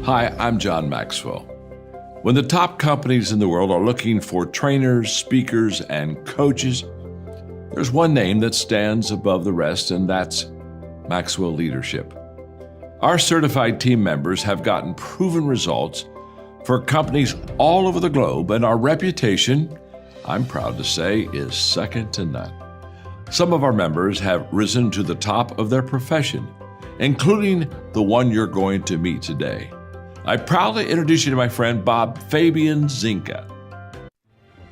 Hi, I'm John Maxwell. When the top companies in the world are looking for trainers, speakers, and coaches, there's one name that stands above the rest, and that's Maxwell Leadership. Our certified team members have gotten proven results for companies all over the globe, and our reputation, I'm proud to say, is second to none. Some of our members have risen to the top of their profession, including the one you're going to meet today. I proudly introduce you to my friend Bob Fabian Zinka.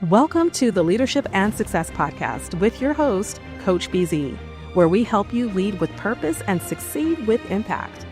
Welcome to the Leadership and Success Podcast with your host, Coach BZ, where we help you lead with purpose and succeed with impact.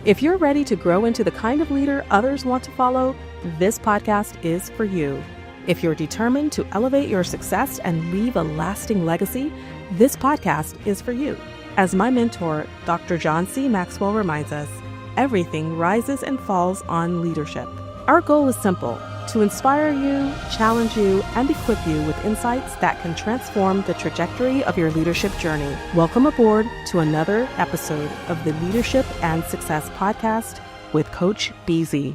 If you're ready to grow into the kind of leader others want to follow, this podcast is for you. If you're determined to elevate your success and leave a lasting legacy, this podcast is for you. As my mentor, Dr. John C. Maxwell reminds us, everything rises and falls on leadership. Our goal is simple: to inspire you, challenge you, and equip you with insights that can transform the trajectory of your leadership journey. Welcome aboard to another episode of the Leadership and Success Podcast with Coach BZ.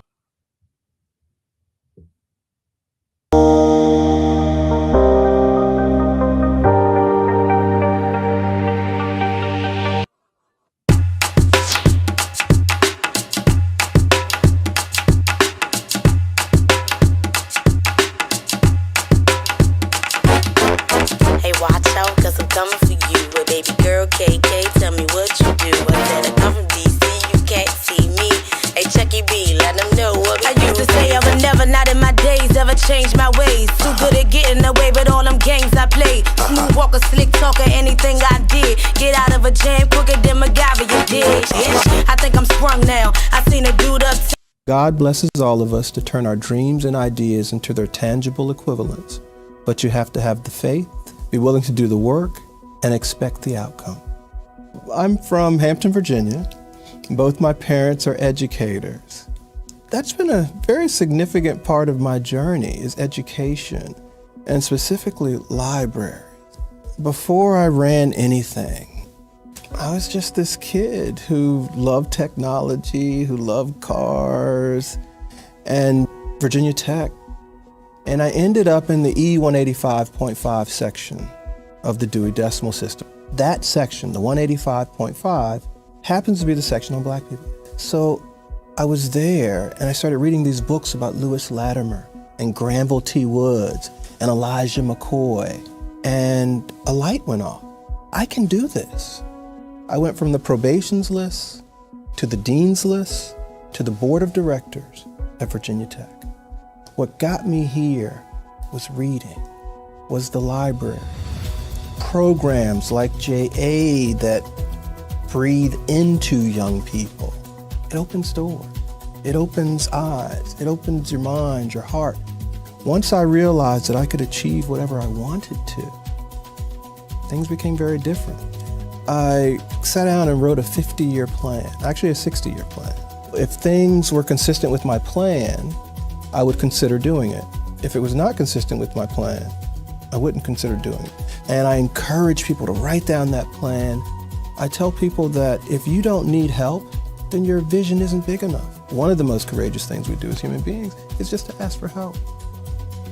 Change my ways, too good at getting away with all them games I played. Smooth walker, slick talker, anything I did. Get out of a jam quicker than MacGyver, you did. I think I'm sprung now. I seen a dude up. God blesses all of us to turn our dreams and ideas into their tangible equivalents. But you have to have the faith, be willing to do the work, and expect the outcome. I'm from Hampton, Virginia. Both my parents are educators. That's been a very significant part of my journey, is education, and specifically libraries. Before I ran anything, I was just this kid who loved technology, who loved cars, and Virginia Tech. And I ended up in the E158.5 section of the Dewey Decimal System. That section, the 185.5, happens to be the section on Black people. So I was there and I started reading these books about Lewis Latimer and Granville T. Woods and Elijah McCoy, and a light went off. I can do this. I went from the probations list to the dean's list to the board of directors at Virginia Tech. What got me here was reading, was the library. Programs like JA that breathe into young people. It opens doors, it opens eyes, it opens your mind, your heart. Once I realized that I could achieve whatever I wanted to, things became very different. I sat down and wrote a 50-year plan, actually a 60-year plan. If things were consistent with my plan, I would consider doing it. If it was not consistent with my plan, I wouldn't consider doing it. And I encourage people to write down that plan. I tell people that if you don't need help, then your vision isn't big enough. One of the most courageous things we do as human beings is just to ask for help.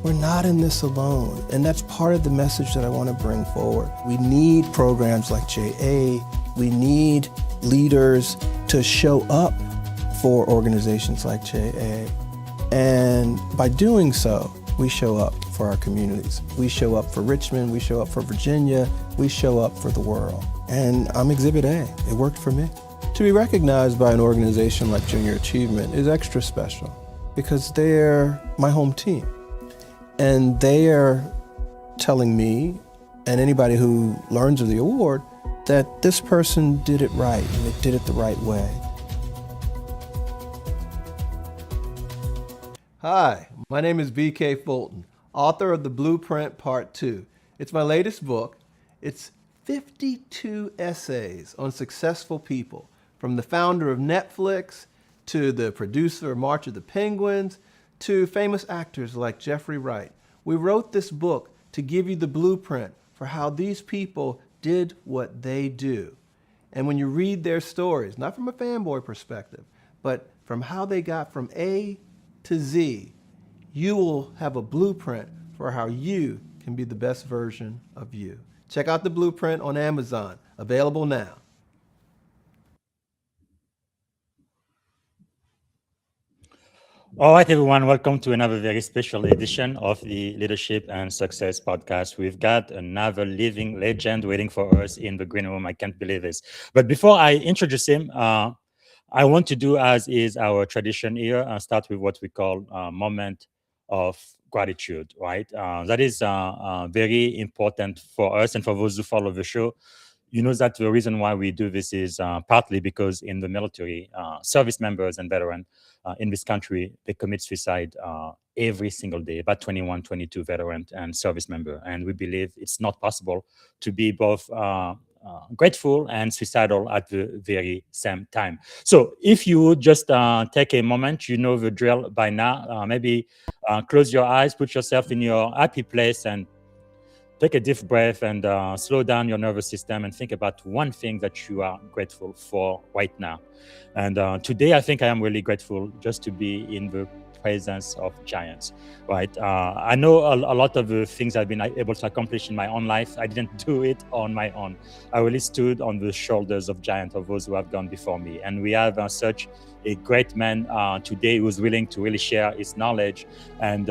We're not in this alone, and that's part of the message that I want to bring forward. We need programs like JA. We need leaders to show up for organizations like JA. And by doing so, we show up for our communities. We show up for Richmond, we show up for Virginia, we show up for the world. And I'm Exhibit A. It worked for me. To be recognized by an organization like Junior Achievement is extra special because they're my home team. And they are telling me and anybody who learns of the award that this person did it right and they did it the right way. Hi, my name is BK Fulton, author of The Blueprint Part 2. It's my latest book. It's 52 essays on successful people, from the founder of Netflix to the producer of March of the Penguins to famous actors like Jeffrey Wright. We wrote this book to give you the blueprint for how these people did what they do. And when you read their stories, not from a fanboy perspective, but from how they got from A to Z, you will have a blueprint for how you can be the best version of you. Check out the blueprint on Amazon, available now. All right, everyone, welcome to another very special edition of the Leadership and Success Podcast. We've got another living legend waiting for us in the green room. I can't believe this. But before I introduce him, I want to do as is our tradition here, start with what we call a moment of gratitude, right? That is very important for us and for those who follow the show. You know that the reason why we do this is partly because in the military, service members and veterans in this country, they commit suicide every single day, about 21, 22 veteran and service member. And we believe it's not possible to be both grateful and suicidal at the very same time. So if you would just take a moment, you know the drill by now, maybe close your eyes, put yourself in your happy place and take a deep breath and slow down your nervous system and think about one thing that you are grateful for right now. And today, I think I am really grateful just to be in the presence of giants, right? I know a lot of the things I've been able to accomplish in my own life, I didn't do it on my own. I really stood on the shoulders of giants, of those who have gone before me. And we have such a great man today who's willing to really share his knowledge and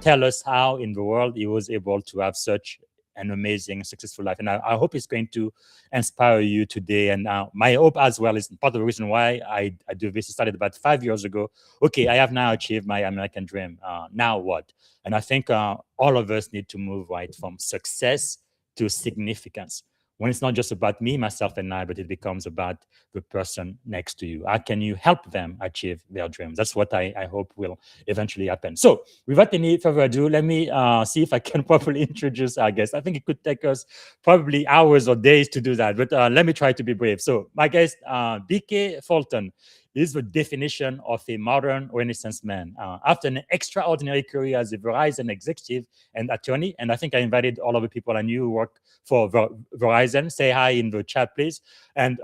tell us how in the world he was able to have such an amazing, successful life. And I hope it's going to inspire you today. And my hope as well is part of the reason why I do this. It started about 5 years ago. Okay, I have now achieved my American dream. Now what? And I think all of us need to move right from success to significance. When it's not just about me, myself, and I, but it becomes about the person next to you. How can you help them achieve their dreams? That's what I hope will eventually happen. So without any further ado, let me see if I can properly introduce our guest. I think it could take us probably hours or days to do that, but let me try to be brief. So my guest, BK Fulton, is the definition of a modern Renaissance man. After an extraordinary career as a Verizon executive and attorney, and I think I invited all of the people I knew who work for Verizon. Say hi in the chat, please. And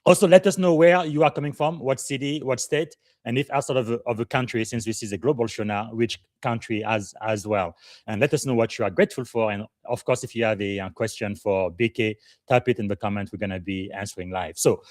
also let us know where you are coming from, what city, what state, and if outside of the country, since this is a global show now, which country as well. And let us know what you are grateful for. And of course, if you have a question for BK, type it in the comments. We're going to be answering live. So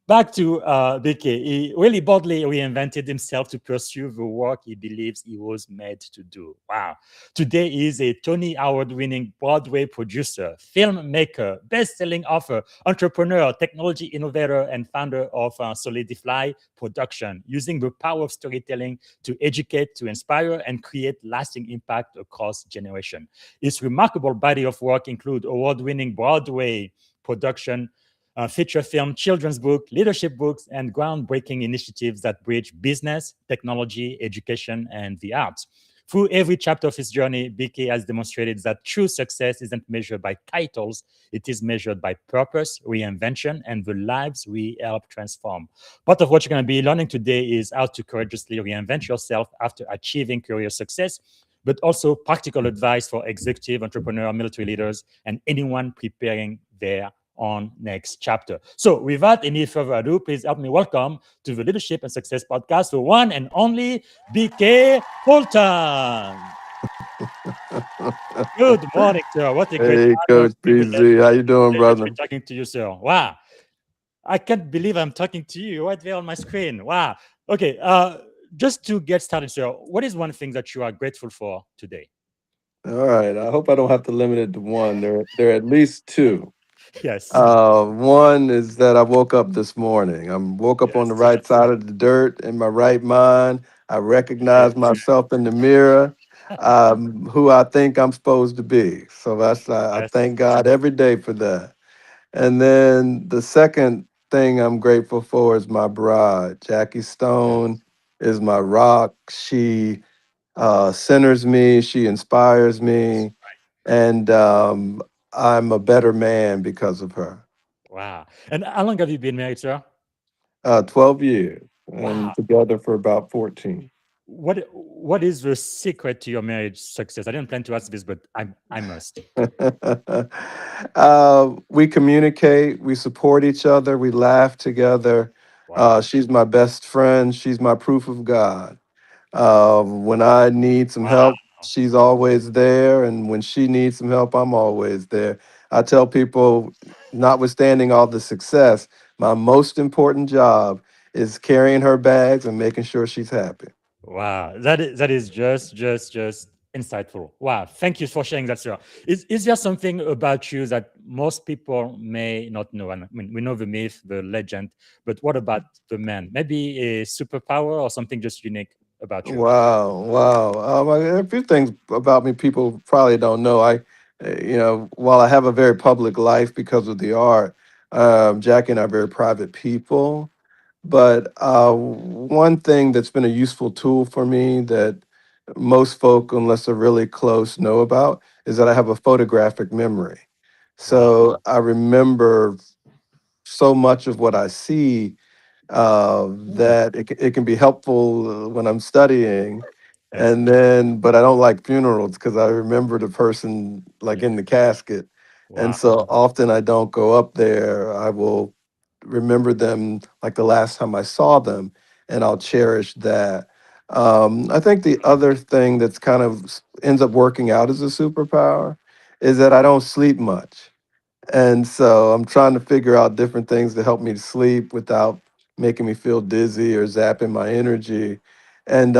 back to BK. He really boldly reinvented himself to pursue the work he believes he was made to do. Wow. Today, he is a Tony Award-winning Broadway producer, filmmaker, best-selling author, entrepreneur, technology innovator, and founder of Soulidifly Productions, using the power of storytelling to educate, to inspire, and create lasting impact across generations. His remarkable body of work includes award-winning Broadway production, feature film, children's book, leadership books, and groundbreaking initiatives that bridge business, technology, education, and the arts. Through every chapter of his journey, BK has demonstrated that true success isn't measured by titles, it is measured by purpose, reinvention, and the lives we help transform. Part of what you're going to be learning today is how to courageously reinvent yourself after achieving career success, but also practical advice for executive, entrepreneur, military leaders, and anyone preparing their on next chapter. So without any further ado, please help me welcome to the Leadership and Success Podcast, the one and only BK Fulton. Good morning, sir. What a great Hey, Coach BZ. How you doing, brother? Talking to you, sir. Wow. I can't believe I'm talking to you right there on my screen. Wow. Okay. Just to get started, sir, what is one thing that you are grateful for today? All right. I hope I don't have to limit it to one. There are at least two. Yes. One is that I woke up this morning. I woke up on the right side of the dirt in my right mind. I recognize myself in the mirror, who I think I'm supposed to be. So I thank God every day for that. And then the second thing I'm grateful for is my bride. Jackie Stone is my rock. She centers me. She inspires me. And I'm a better man because of her. Wow. And how long have you been married, sir? 12 years. And Wow. together for about 14. What is the secret to your marriage success? I didn't plan to ask this, but I must. We communicate, we support each other, we laugh together. Wow. She's my best friend. She's my proof of God. When I need some Wow. help, she's always there. And when she needs some help, I'm always there. I tell people, notwithstanding all the success, my most important job is carrying her bags and making sure she's happy. Wow, that is just insightful. Wow, thank you for sharing that, sir. Is there something about you that most people may not know? And I mean, we know the myth, the legend, but what about the man? Maybe a superpower or something just unique about you? Wow, wow. A few things about me people probably don't know. While I have a very public life because of the art, Jackie and I are very private people. But one thing that's been a useful tool for me that most folk, unless they're really close, know about is that I have a photographic memory. Wow. So I remember so much of what I see Mm. that it can be helpful when I'm studying. Yes. But I don't like funerals because I remember the person like Yeah. in the casket. And Wow. so often I don't go up there. I will remember them like the last time I saw them, and I'll cherish that. I think the other thing that's kind of ends up working out as a superpower is that I don't sleep much. And so I'm trying to figure out different things to help me sleep without making me feel dizzy or zapping my energy. And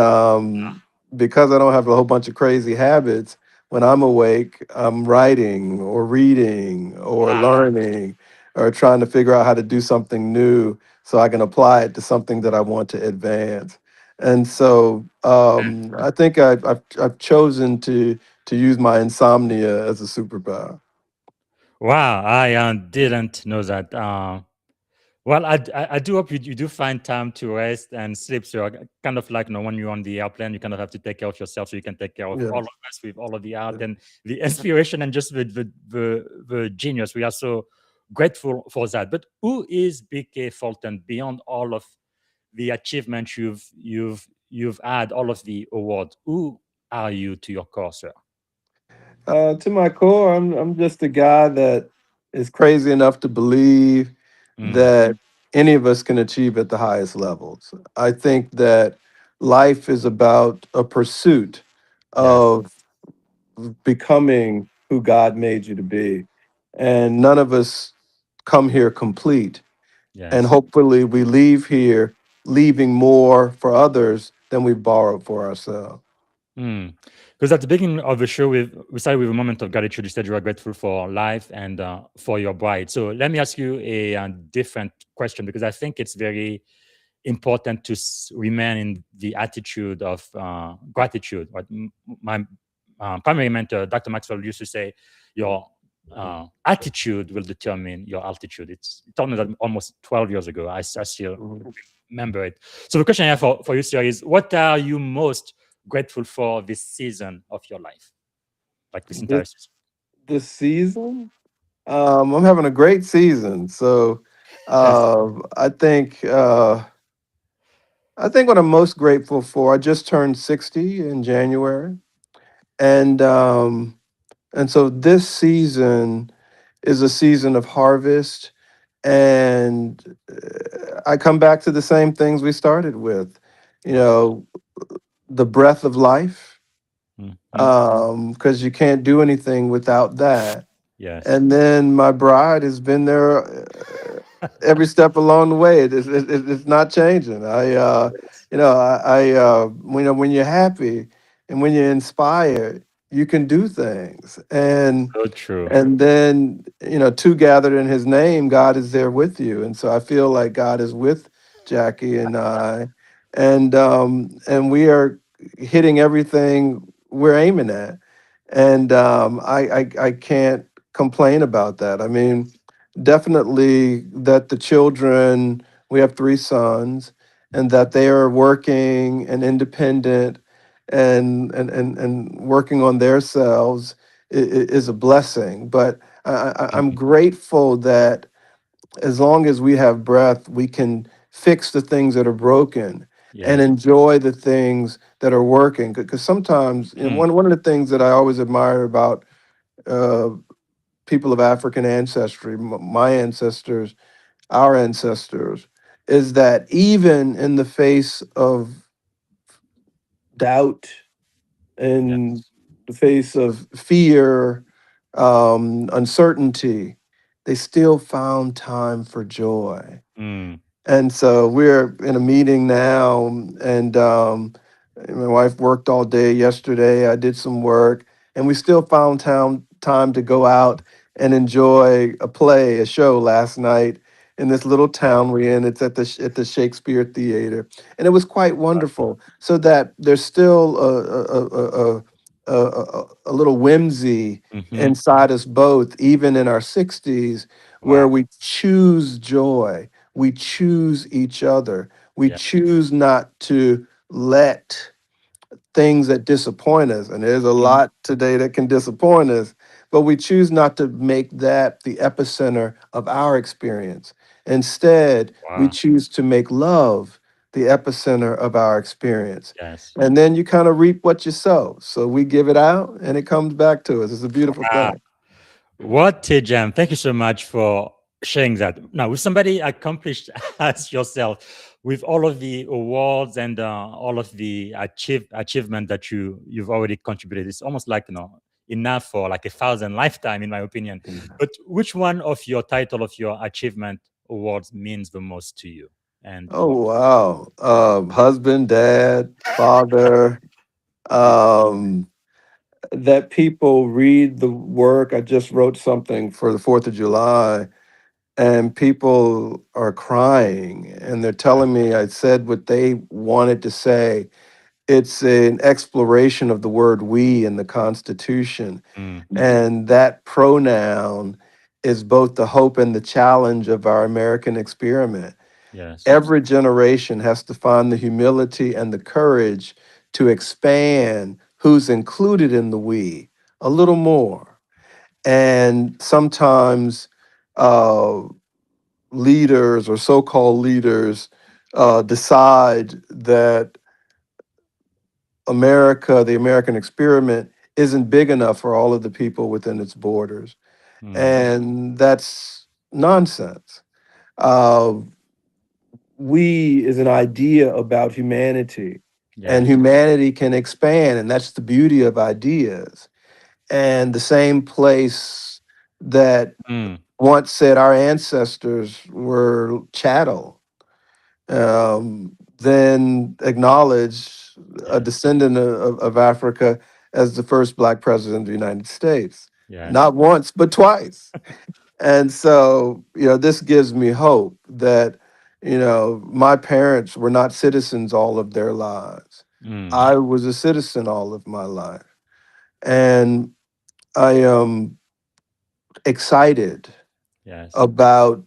because I don't have a whole bunch of crazy habits, when I'm awake, I'm writing or reading or Wow. learning or trying to figure out how to do something new so I can apply it to something that I want to advance. And so I think I've chosen to use my insomnia as a superpower. Wow, I didn't know that. Well, I do hope you do find time to rest and sleep. So, kind of like, when you're on the airplane, you kind of have to take care of yourself so you can take care of all of Yes. us with all of the art and the inspiration and just the genius. We are so grateful for that. But who is BK Fulton beyond all of the achievements you've had, all of the awards? Who are you to your core, sir? To my core, I'm just a guy that is crazy enough to believe Mm, that any of us can achieve at the highest levels. I think that life is about a pursuit yes, of becoming who God made you to be. And none of us come here complete. And yes. hopefully we leave here leaving more for others than we borrowed for ourselves. Because at the beginning of the show, we started with a moment of gratitude. You said you are grateful for life and for your bride. So let me ask you a different question because I think it's very important to remain in the attitude of gratitude. What my primary mentor, Dr. Maxwell, used to say, your attitude will determine your altitude. He told me that almost 12 years ago. I still Mhm. remember it. So the question I have for you, sir, is what are you most grateful for this season of your life? Like this This entire season? this season, I'm having a great season. So Yes. I think what I'm most grateful for. I just turned 60 in January, and so this season is a season of harvest. And I come back to the same things we started with, you Wow. know, the breath of life, Mhm. because you can't do anything without that. Yes. And then my bride has been there every step along the way. It's not changing. When you're happy and when you're inspired, you can do things. So true. And then, two gathered in his name, God is there with you. And so I feel like God is with Jackie and I, and we are hitting everything we're aiming at. And I can't complain about that. I mean, definitely that the children, we have three sons, and that they are working and independent and working on themselves is a blessing. But I'm Mhm. grateful that as long as we have breath, we can fix the things that are broken and Yes. enjoy the things that are working. Because sometimes, Mm. one of the things that I always admire about uh, people of African ancestry, my ancestors, our ancestors, is that even in the face of doubt, in Yes. the face of fear, uncertainty, they still found time for joy. Mm. And so we're in a meeting now, and my wife worked all day yesterday. I did some work, and we still found time to go out and enjoy a play, a show last night in this little town we're in. It's at at the Shakespeare Theater, and it was quite wonderful. So that there's still a little whimsy Mm-hmm. inside us both, even in our 60s, where Wow. we choose joy, we choose each other. We Yeah. choose not to let things that disappoint us, and there's a Mm. lot today that can disappoint us, but we choose not to make that the epicenter of our experience. Instead, we Wow. choose to make love the epicenter of our experience. Yes. And then you kind of reap what you sow. So we give it out and it comes back to us. It's a beautiful Wow. thing. What a jam. Thank you so much for sharing that. Now, with somebody accomplished as yourself, with all of the awards and all of the achievement that you've already contributed, it's almost like, enough for like 1,000 lifetime, in my opinion. But which one of your title of your achievement awards means the most to you? And Oh, wow. Husband, dad, father, um, that people read the work. I just wrote something for the 4th of July, and people are crying and they're telling me I said what they wanted to say. It's an exploration of the word we in the Constitution. mm, And that pronoun is both the hope and the challenge of our American experiment. yes, Every generation has to find the humility and the courage to expand who's included in the we a little more. And sometimes uh, leaders or so-called leaders decide that America, the American experiment, isn't big enough for all of the people within its borders. mm, And that's nonsense. Uh, we is an idea about humanity, and yes, humanity can expand, and that's the beauty of ideas. And the same place that mm, once said our ancestors were chattel, then acknowledge a yes, descendant of Africa as the first Black president of the United States. yes, Not once, but twice. And so, this gives me hope that, my parents were not citizens all of their lives. mm, I was a citizen all of my life. And I am excited yes, about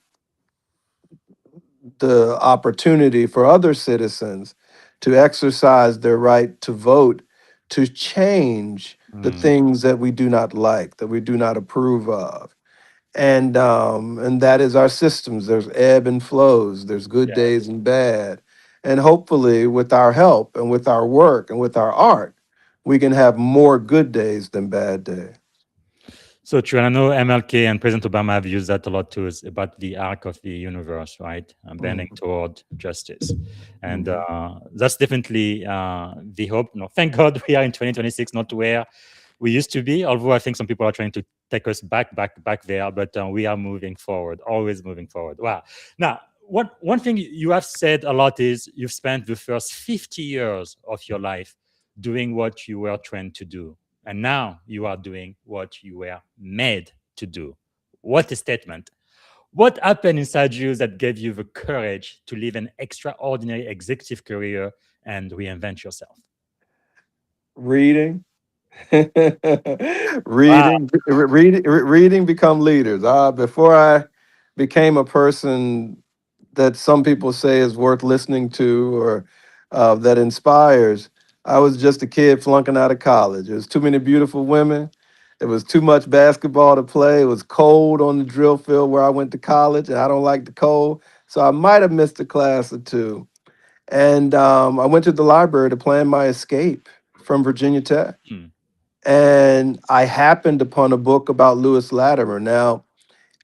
the opportunity for other citizens to exercise their right to vote to change the mm, things that we do not like, that we do not approve of. And that is our systems. There's ebb and flows, there's good yes. days and bad. And hopefully with our help and with our work and with our art, we can have more good days than bad days. So true. And I know MLK and President Obama have used that a lot too, is about the arc of the universe, right? Bending Mhm, toward justice. And mhm. that's definitely the hope. No, thank God we are in 2026, not where we used to be, although I think some people are trying to take us back there, but we are moving forward, always moving forward. Wow. Now, one thing you have said a lot is you've spent the first 50 years of your life doing what you were trained to do. And now you are doing what you were made to do. What a statement. What happened inside you that gave you the courage to live an extraordinary executive career and reinvent yourself? Reading. Wow. Reading become leaders. Before I became a person that some people say is worth listening to or that inspires, I was just a kid flunking out of college. There was too many beautiful women. It was too much basketball to play. It was cold on the drill field where I went to college, and I don't like the cold. So I might have missed a class or two. And I went to the library to plan my escape from Virginia Tech, Hmm. and I happened upon a book about Lewis Latimer. Now,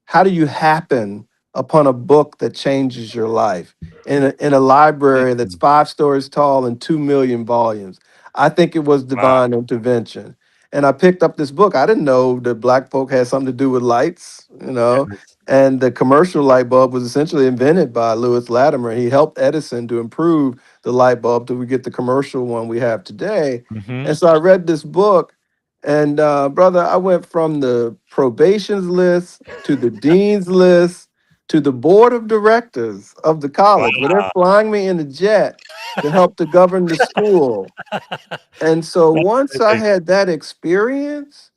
how do you happen upon a book that changes your life in a library that's Mm. 5 stories tall and 2 million volumes. I think it was Wow. divine intervention. And I picked up this book. I didn't know that black folk had something to do with lights, you know. Yes. And the commercial light bulb was essentially invented by Lewis Latimer. He helped Edison to improve the light bulb till we get the commercial one we have today. Mm-hmm. And so I read this book, and brother, I went from the probations list to the dean's list to the board of directors of the college, where they're Wow. flying me in a jet to help to govern the school. And so That's once I amazing. had that experience,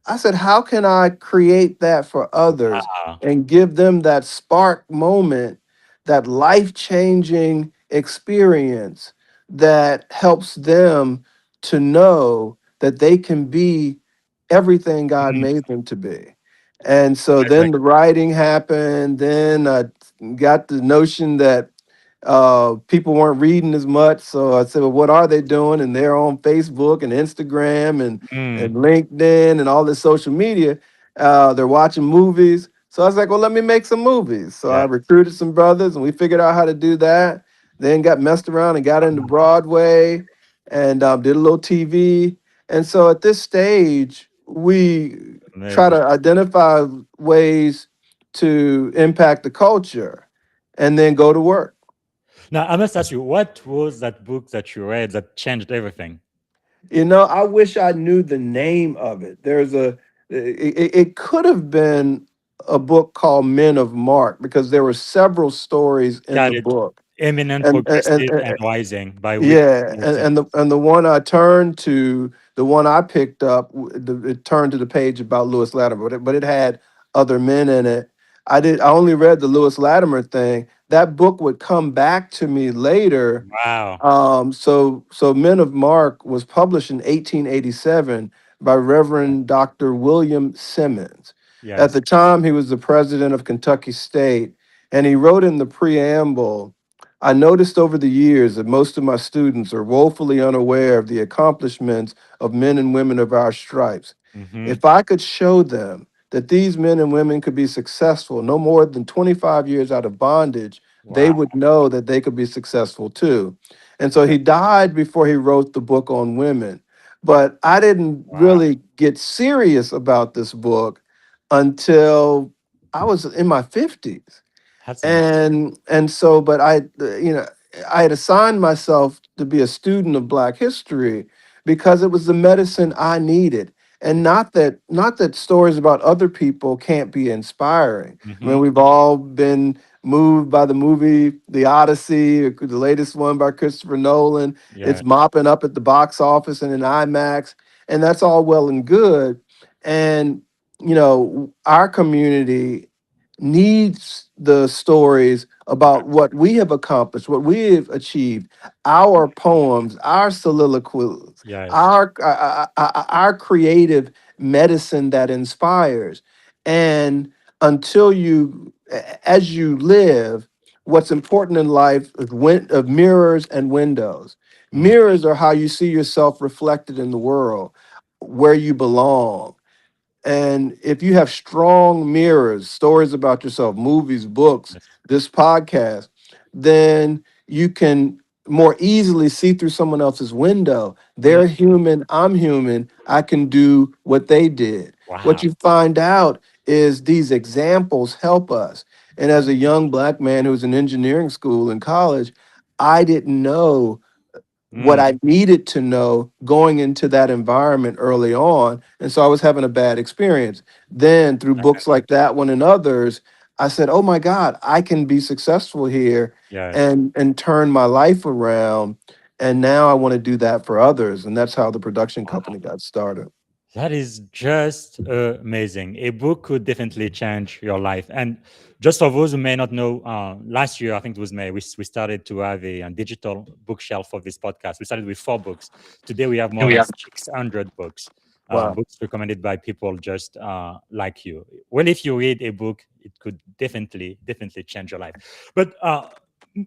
I said, how can I create that for others Wow. and give them that spark moment, that life changing experience that helps them to know that they can be everything God Mm. made them to be? And so Amazing. then the writing happened. Then I got the notion that people weren't reading as much. So I said, well, what are they doing? And they're on Facebook and Instagram and Mm. LinkedIn and all this social media. They're watching movies. So I was like, well, let me make some movies. So I Yeah. recruited some brothers and we figured out how to do that. Then got messed around and got into Broadway and did a little TV. And so at this stage, we try Amazing. to identify ways to impact the culture and then go to work. Now, I must ask you, what was that book that you read that changed everything? You know, I wish I knew the name of it. It could have been a book called Men of Mark because there were several stories in Got the it. book. Eminent, And, Progressive, and Rising by Richmond. yeah, and the one I turned to, the one I picked up, it turned to the page about Lewis Latimer, but it had other men in it. I only read the Lewis Latimer thing. That book would come back to me later. Wow. So Men of Mark was published in 1887 by Reverend Dr. William Simmons. At Yes. the time, he was the president of Kentucky State, and he wrote in the preamble, I noticed over the years that most of my students are woefully unaware of the accomplishments of men and women of our stripes. Mm-hmm. If I could show them that these men and women could be successful no more than 25 years out of bondage, they Wow. would know that they could be successful too. And so he died before he wrote the book on women. But I didn't Wow. really get serious about this book until I was in my 50s. That's amazing. And so, but I had assigned myself to be a student of Black history because it was the medicine I needed. And not that stories about other people can't be inspiring. I Mm-hmm. mean, we've all been moved by the movie The Odyssey, the latest one by Christopher Nolan. Yeah. It's mopping up at the box office and in IMAX, and that's all well and good. And our community needs the stories about what we have accomplished, what we have achieved, our poems, our soliloquies, Yes. our creative medicine that inspires. And as you live, what's important in life is of mirrors and windows. Mm. Mirrors are how you see yourself reflected in the world, where you belong. And if you have strong mirrors, stories about yourself, movies, books, Yes. this podcast, then you can more easily see through someone else's window. Mm. They're human, I'm human, I can do what they did. What Wow. you find out is these examples help us. And as a young Black man who was in engineering school in college, I didn't know what Mm. I needed to know going into that environment early on. And so I was having a bad experience. Then through books like that one and others, I said, oh my God, I can be successful here Yes. and turn my life around. And now I want to do that for others. And that's how the production company got started. That is just amazing. A book could definitely change your life. And just for those who may not know, last year, I think it was May, we started to have a digital bookshelf for this podcast. We started with 4 books. Today, we have more than 600 books, Wow. books recommended by people just like you. Well, if you read a book, it could definitely change your life. But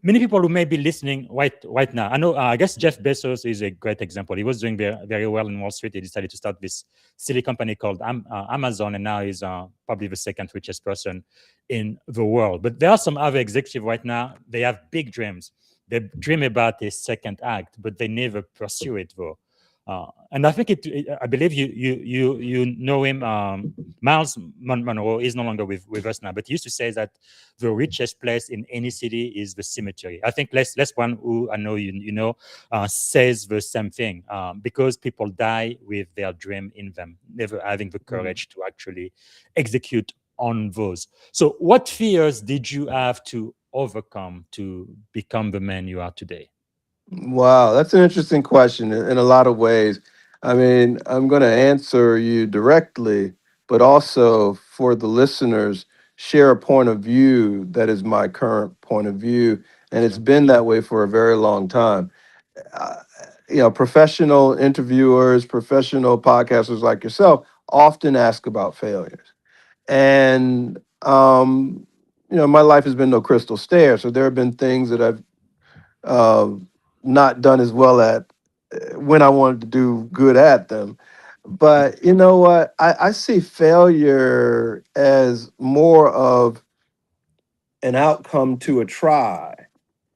many people who may be listening right now. I know. I guess Jeff Bezos is a great example. He was doing very well in Wall Street. He decided to start this silly company called Amazon, and now he's probably the second richest person in the world. But there are some other executives right now. They have big dreams. They dream about a second act, but they never pursue it though. And I think I believe you know him. Miles Monroe is no longer with us now, but he used to say that the richest place in any city is the cemetery. I think Les Brown, who I know you know, says the same thing, because people die with their dream in them, never having the courage to actually execute on those. So, what fears did you have to overcome to become the man you are today? Wow, that's an interesting question in a lot of ways. I mean, I'm going to answer you directly, but also for the listeners, share a point of view that is my current point of view. And it's Sure. been that way for a very long time. Uh, Professional interviewers, professional podcasters like yourself often ask about failures. And, my life has been no crystal stair. So there have been things that I've uh, not done as well at when I wanted to do good at them. But you know what? I see failure as more of an outcome to a try.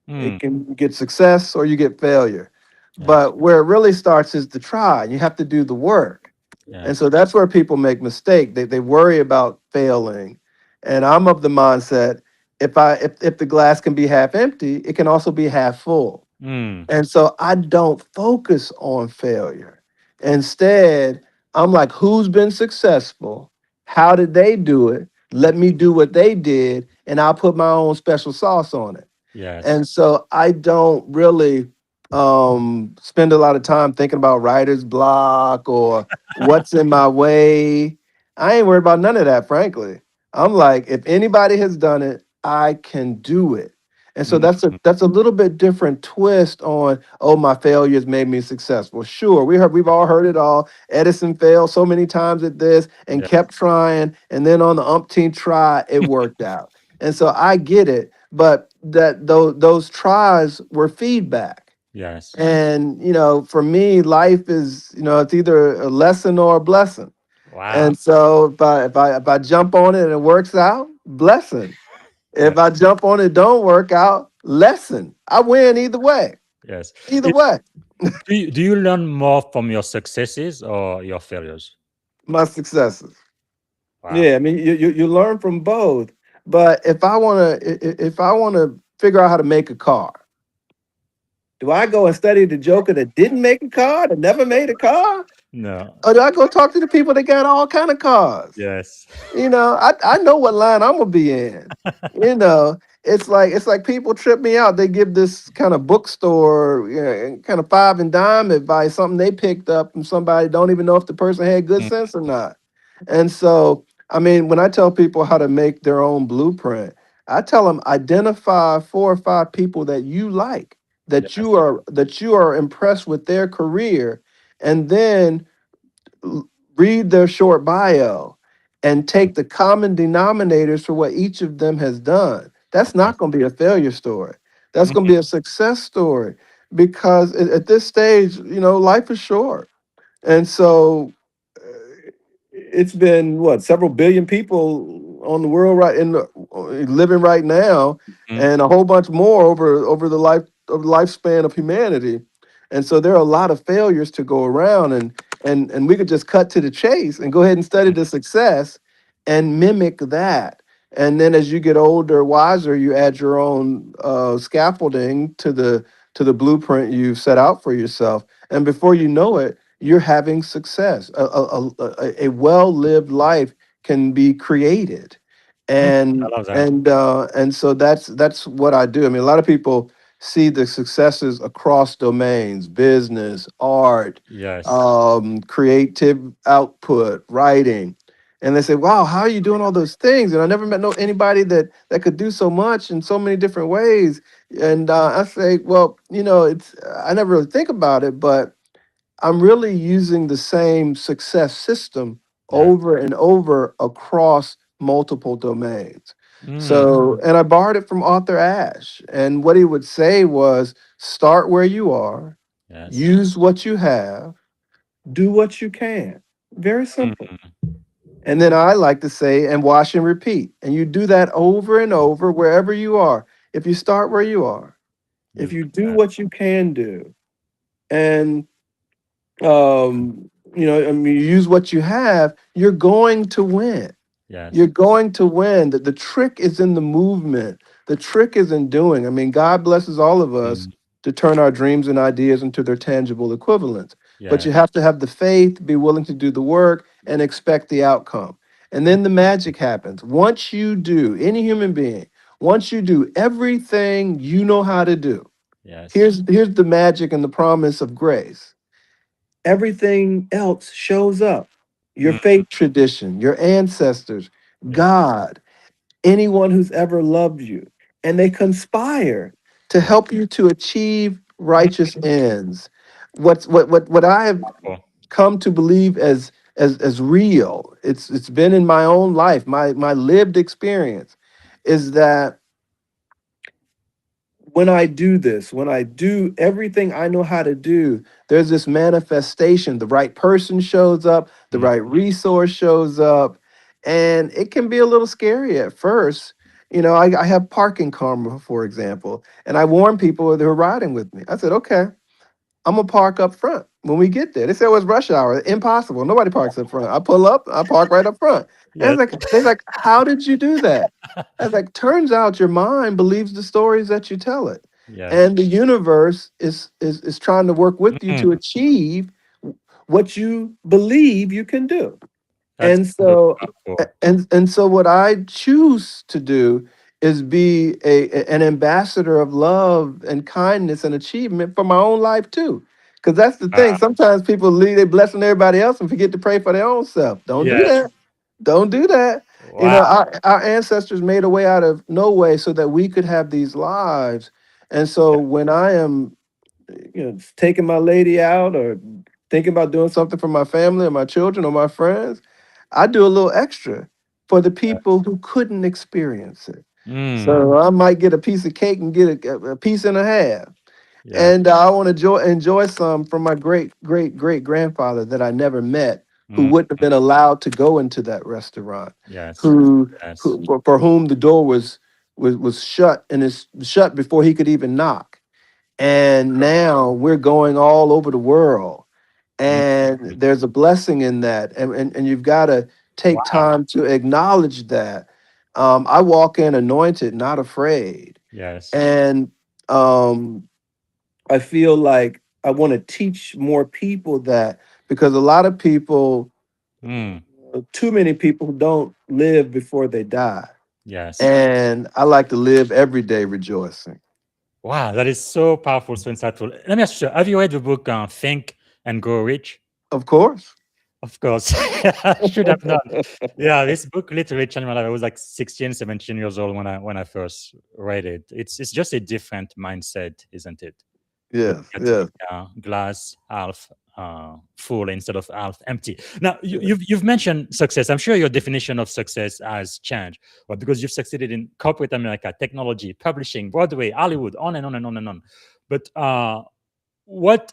Mm, It can get success or you get failure. yes. But where it really starts is the try. You have to do the work. And Yes. so that's where people make mistake. They worry about failing. And I'm of the mindset if the glass can be half empty, it can also be half full. Mm, And so I don't focus on failure. Instead, I'm like, who's been successful? How did they do it? Let me do what they did, and I'll put my own special sauce on it. yes. And so I don't really spend a lot of time thinking about writer's block or what's in my way. I ain't worried about none of that, frankly. I'm like, if anybody has done it, I can do it. And so Mm, that's a little bit different twist on, oh, my failures made me successful. Sure, we've all heard it all. Edison failed so many times at this and yeah. kept trying, and then on the umpteenth try, it worked out. And so I get it, but those tries were feedback. Yes. And for me, life is it's either a lesson or a blessing. Wow. And so if I jump on it and it works out, blessing. Yeah. If I jump on it, don't work out, lesson. I win either way. Yes. Either way, Do you learn more from your successes or your failures? my successes. Wow. Yeah, I mean you learn from both. But if I wanna figure out how to make a car, do I go and study the joker that didn't make a car, that never made a car? No. Or do I go talk to the people that got all kind of cars? Yes. I know what line I'm gonna be in. It's like people trip me out. They give this kind of bookstore, kind of five and dime advice, something they picked up from somebody, don't even know if the person had good Mm, sense or not. And so, I mean, when I tell people how to make their own blueprint, I tell them identify 4 or 5 people that you like, yes. that you are impressed with their career, and then read their short bio and take the common denominators for what each of them has done. That's Yes. not going to be a failure story. That's going to Mhm. be a success story because at this stage, life is short. And so it's been what several billion people on the world living right now, Mhm. and a whole bunch more over the lifespan of humanity. And so there are a lot of failures to go around, and we could just cut to the chase and go ahead and study the success and mimic that. And then as you get older, wiser, you add your own scaffolding to the blueprint you've set out for yourself. And before you know it, you're having success. A well-lived life can be created, Mm, and I love that. and so that's what I do. I mean, a lot of people see the successes across domains: business, art, Yes. creative output, writing, and they say, "Wow, how are you doing all those things?" And I never met anybody that could do so much in so many different ways. And I say, "Well, it's I never really think about it, but." I'm really using the same success system Yeah. over and over across multiple domains. Mm. So, and I borrowed it from author Ash. And what he would say was start where you are, Yes. use what you have, do what you can. Very simple. Mm. And then I like to say, and wash and repeat. And you do that over and over wherever you are. If you start where you are, if You've you got do that. what you can do, and I mean, you use what you have, you're going to win. You're Yes. going to win. The trick is in the movement. The trick is in doing. I mean, God blesses all of us Mm. to turn our dreams and ideas into their tangible equivalents. But you Yes. have to have the faith, be willing to do the work, and expect the outcome. And then the magic happens. Once you do, any human being, once you do everything you know how to do, Yes. here's the magic and the promise of grace. Everything else shows up. Your Mm. faith tradition, your ancestors, Yeah. God, anyone who's ever loved you, and they conspire to Yeah. help you to achieve Mm. righteous ends. What I have Oh, come to believe as real, it's been in my own life, my lived experience, is that when I do this, when I do everything I know how to do, there's this manifestation. The right person shows up, the mm. right resource shows up, and it can be a little scary at first. I have parking karma, for example, and I warn people that are riding with me. I said, okay, I'm gonna park up front when we get there. They said it was rush hour. Impossible. Nobody parks up front. I pull up, I park right up front. And Yes. it's like, they're like, how did you do that? I was like, turns out your mind believes the stories that you tell it. Yes. And the universe is trying to work with you Mm. to achieve what you believe you can do. That's And so so powerful. and so what I choose to do is be an ambassador of love and kindness and achievement for my own life too. Because that's the thing. Wow. Sometimes people leave they blessing everybody else and forget to pray for their own self. Don't do Yes. that. Don't do that. Wow. Our ancestors made a way out of no way so that we could have these lives. And so when I am taking my lady out or thinking about doing something for my family or my children or my friends, I do a little extra for the people who couldn't experience it. Mm. So I might get a piece of cake and get a piece and a half. Yes. And I want to enjoy some from my great great great grandfather that I never met, who Mm. wouldn't have been allowed to go into that restaurant, Yes. who Yes. who for whom the door was shut and is shut before he could even knock. And now we're going all over the world. Mm. And there's a blessing in that. And you've got to take Wow. time to acknowledge that. I walk in anointed, not afraid. Yes. And I feel like I want to teach more people that, because a lot of people, Mm. too many people don't live before they die. Yes. And I like to live every day rejoicing. Wow. That is so powerful, so insightful. Let me ask you, have you read the book Think and Grow Rich? Of course. Of course. I should have known. Yeah, this book literally changed my life. I was like 16, 17 years old when I first read it. It's just a different mindset, isn't it? Looking Yes, at the yes. glass half full instead of half empty. Now, you've mentioned success. I'm sure your definition of success has changed, well, because you've succeeded in corporate America, technology, publishing, Broadway, Hollywood, on and on and on and on. But what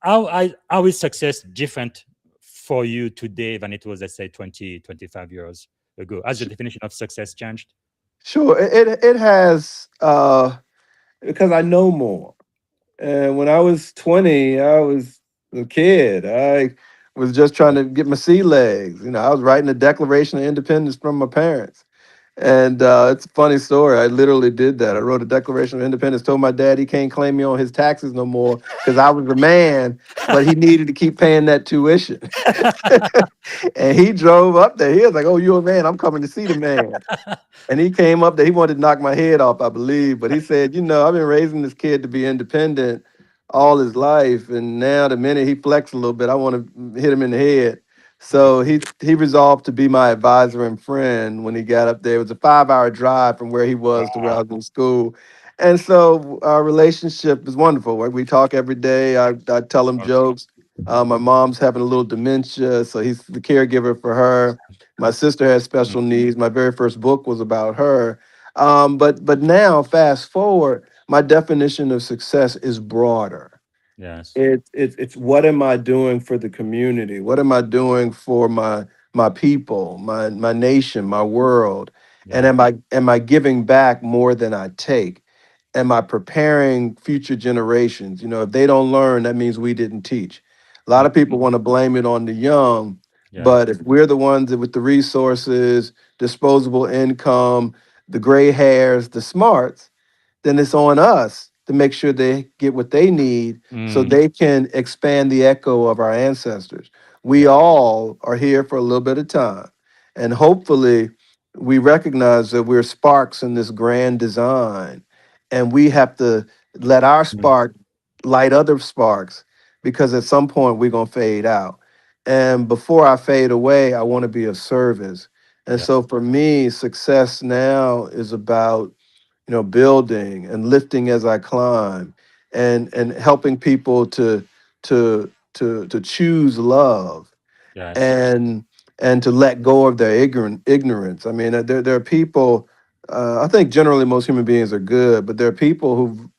how is success different for you today than it was, let's say, 20, 25 years ago? Has your definition of success changed? Sure. It has because I know more. And when I was 20, I was a kid. I was just trying to get my sea legs. I was writing the Declaration of Independence from my parents. And it's a funny story. I literally did that. I wrote a Declaration of Independence, told my dad he can't claim me on his taxes no more because I was a man, but he needed to keep paying that tuition. And he drove up there. He was like, "Oh, you're a man. I'm coming to see the man." And he came up there. He wanted to knock my head off, I believe. But he said, I've been raising this kid to be independent all his life. And now the minute he flexed a little bit, I want to hit him in the head. So he resolved to be my advisor and friend when he got up there. It was a 5-hour drive from where he was to where I Wow. was in school. And so our relationship is wonderful. Like, we talk every day. I tell him jokes. My mom's having a little dementia, so he's the caregiver for her. My sister had Mm. special needs. My very first book was about her. But now, fast forward, my definition of success is broader. Yes. It's what am I doing for the community? What am I doing for my people, my nation, my world? And Yeah. am I giving back more than I take? Am I preparing future generations? You know, if they don't learn, that means we didn't teach. A lot Mm. of people want to blame it on the young, Yeah. but if we're the ones that with the resources, disposable income, the gray hairs, the smarts, then it's on us to make sure they get what they need so Mm. they can expand the echo of our ancestors. We Yeah. all are here for a little bit of time. And hopefully, we recognize that we're sparks in this grand design. And we have to let our Mm. spark light other sparks because at some point we're going to fade out. And before I fade away, I want to be of service. And Yeah. so for me, success now is about building and lifting as I climb, and helping people to choose love Yes. and to let go of their ignorance. I mean, there are people. I think generally most human beings are good, but there are people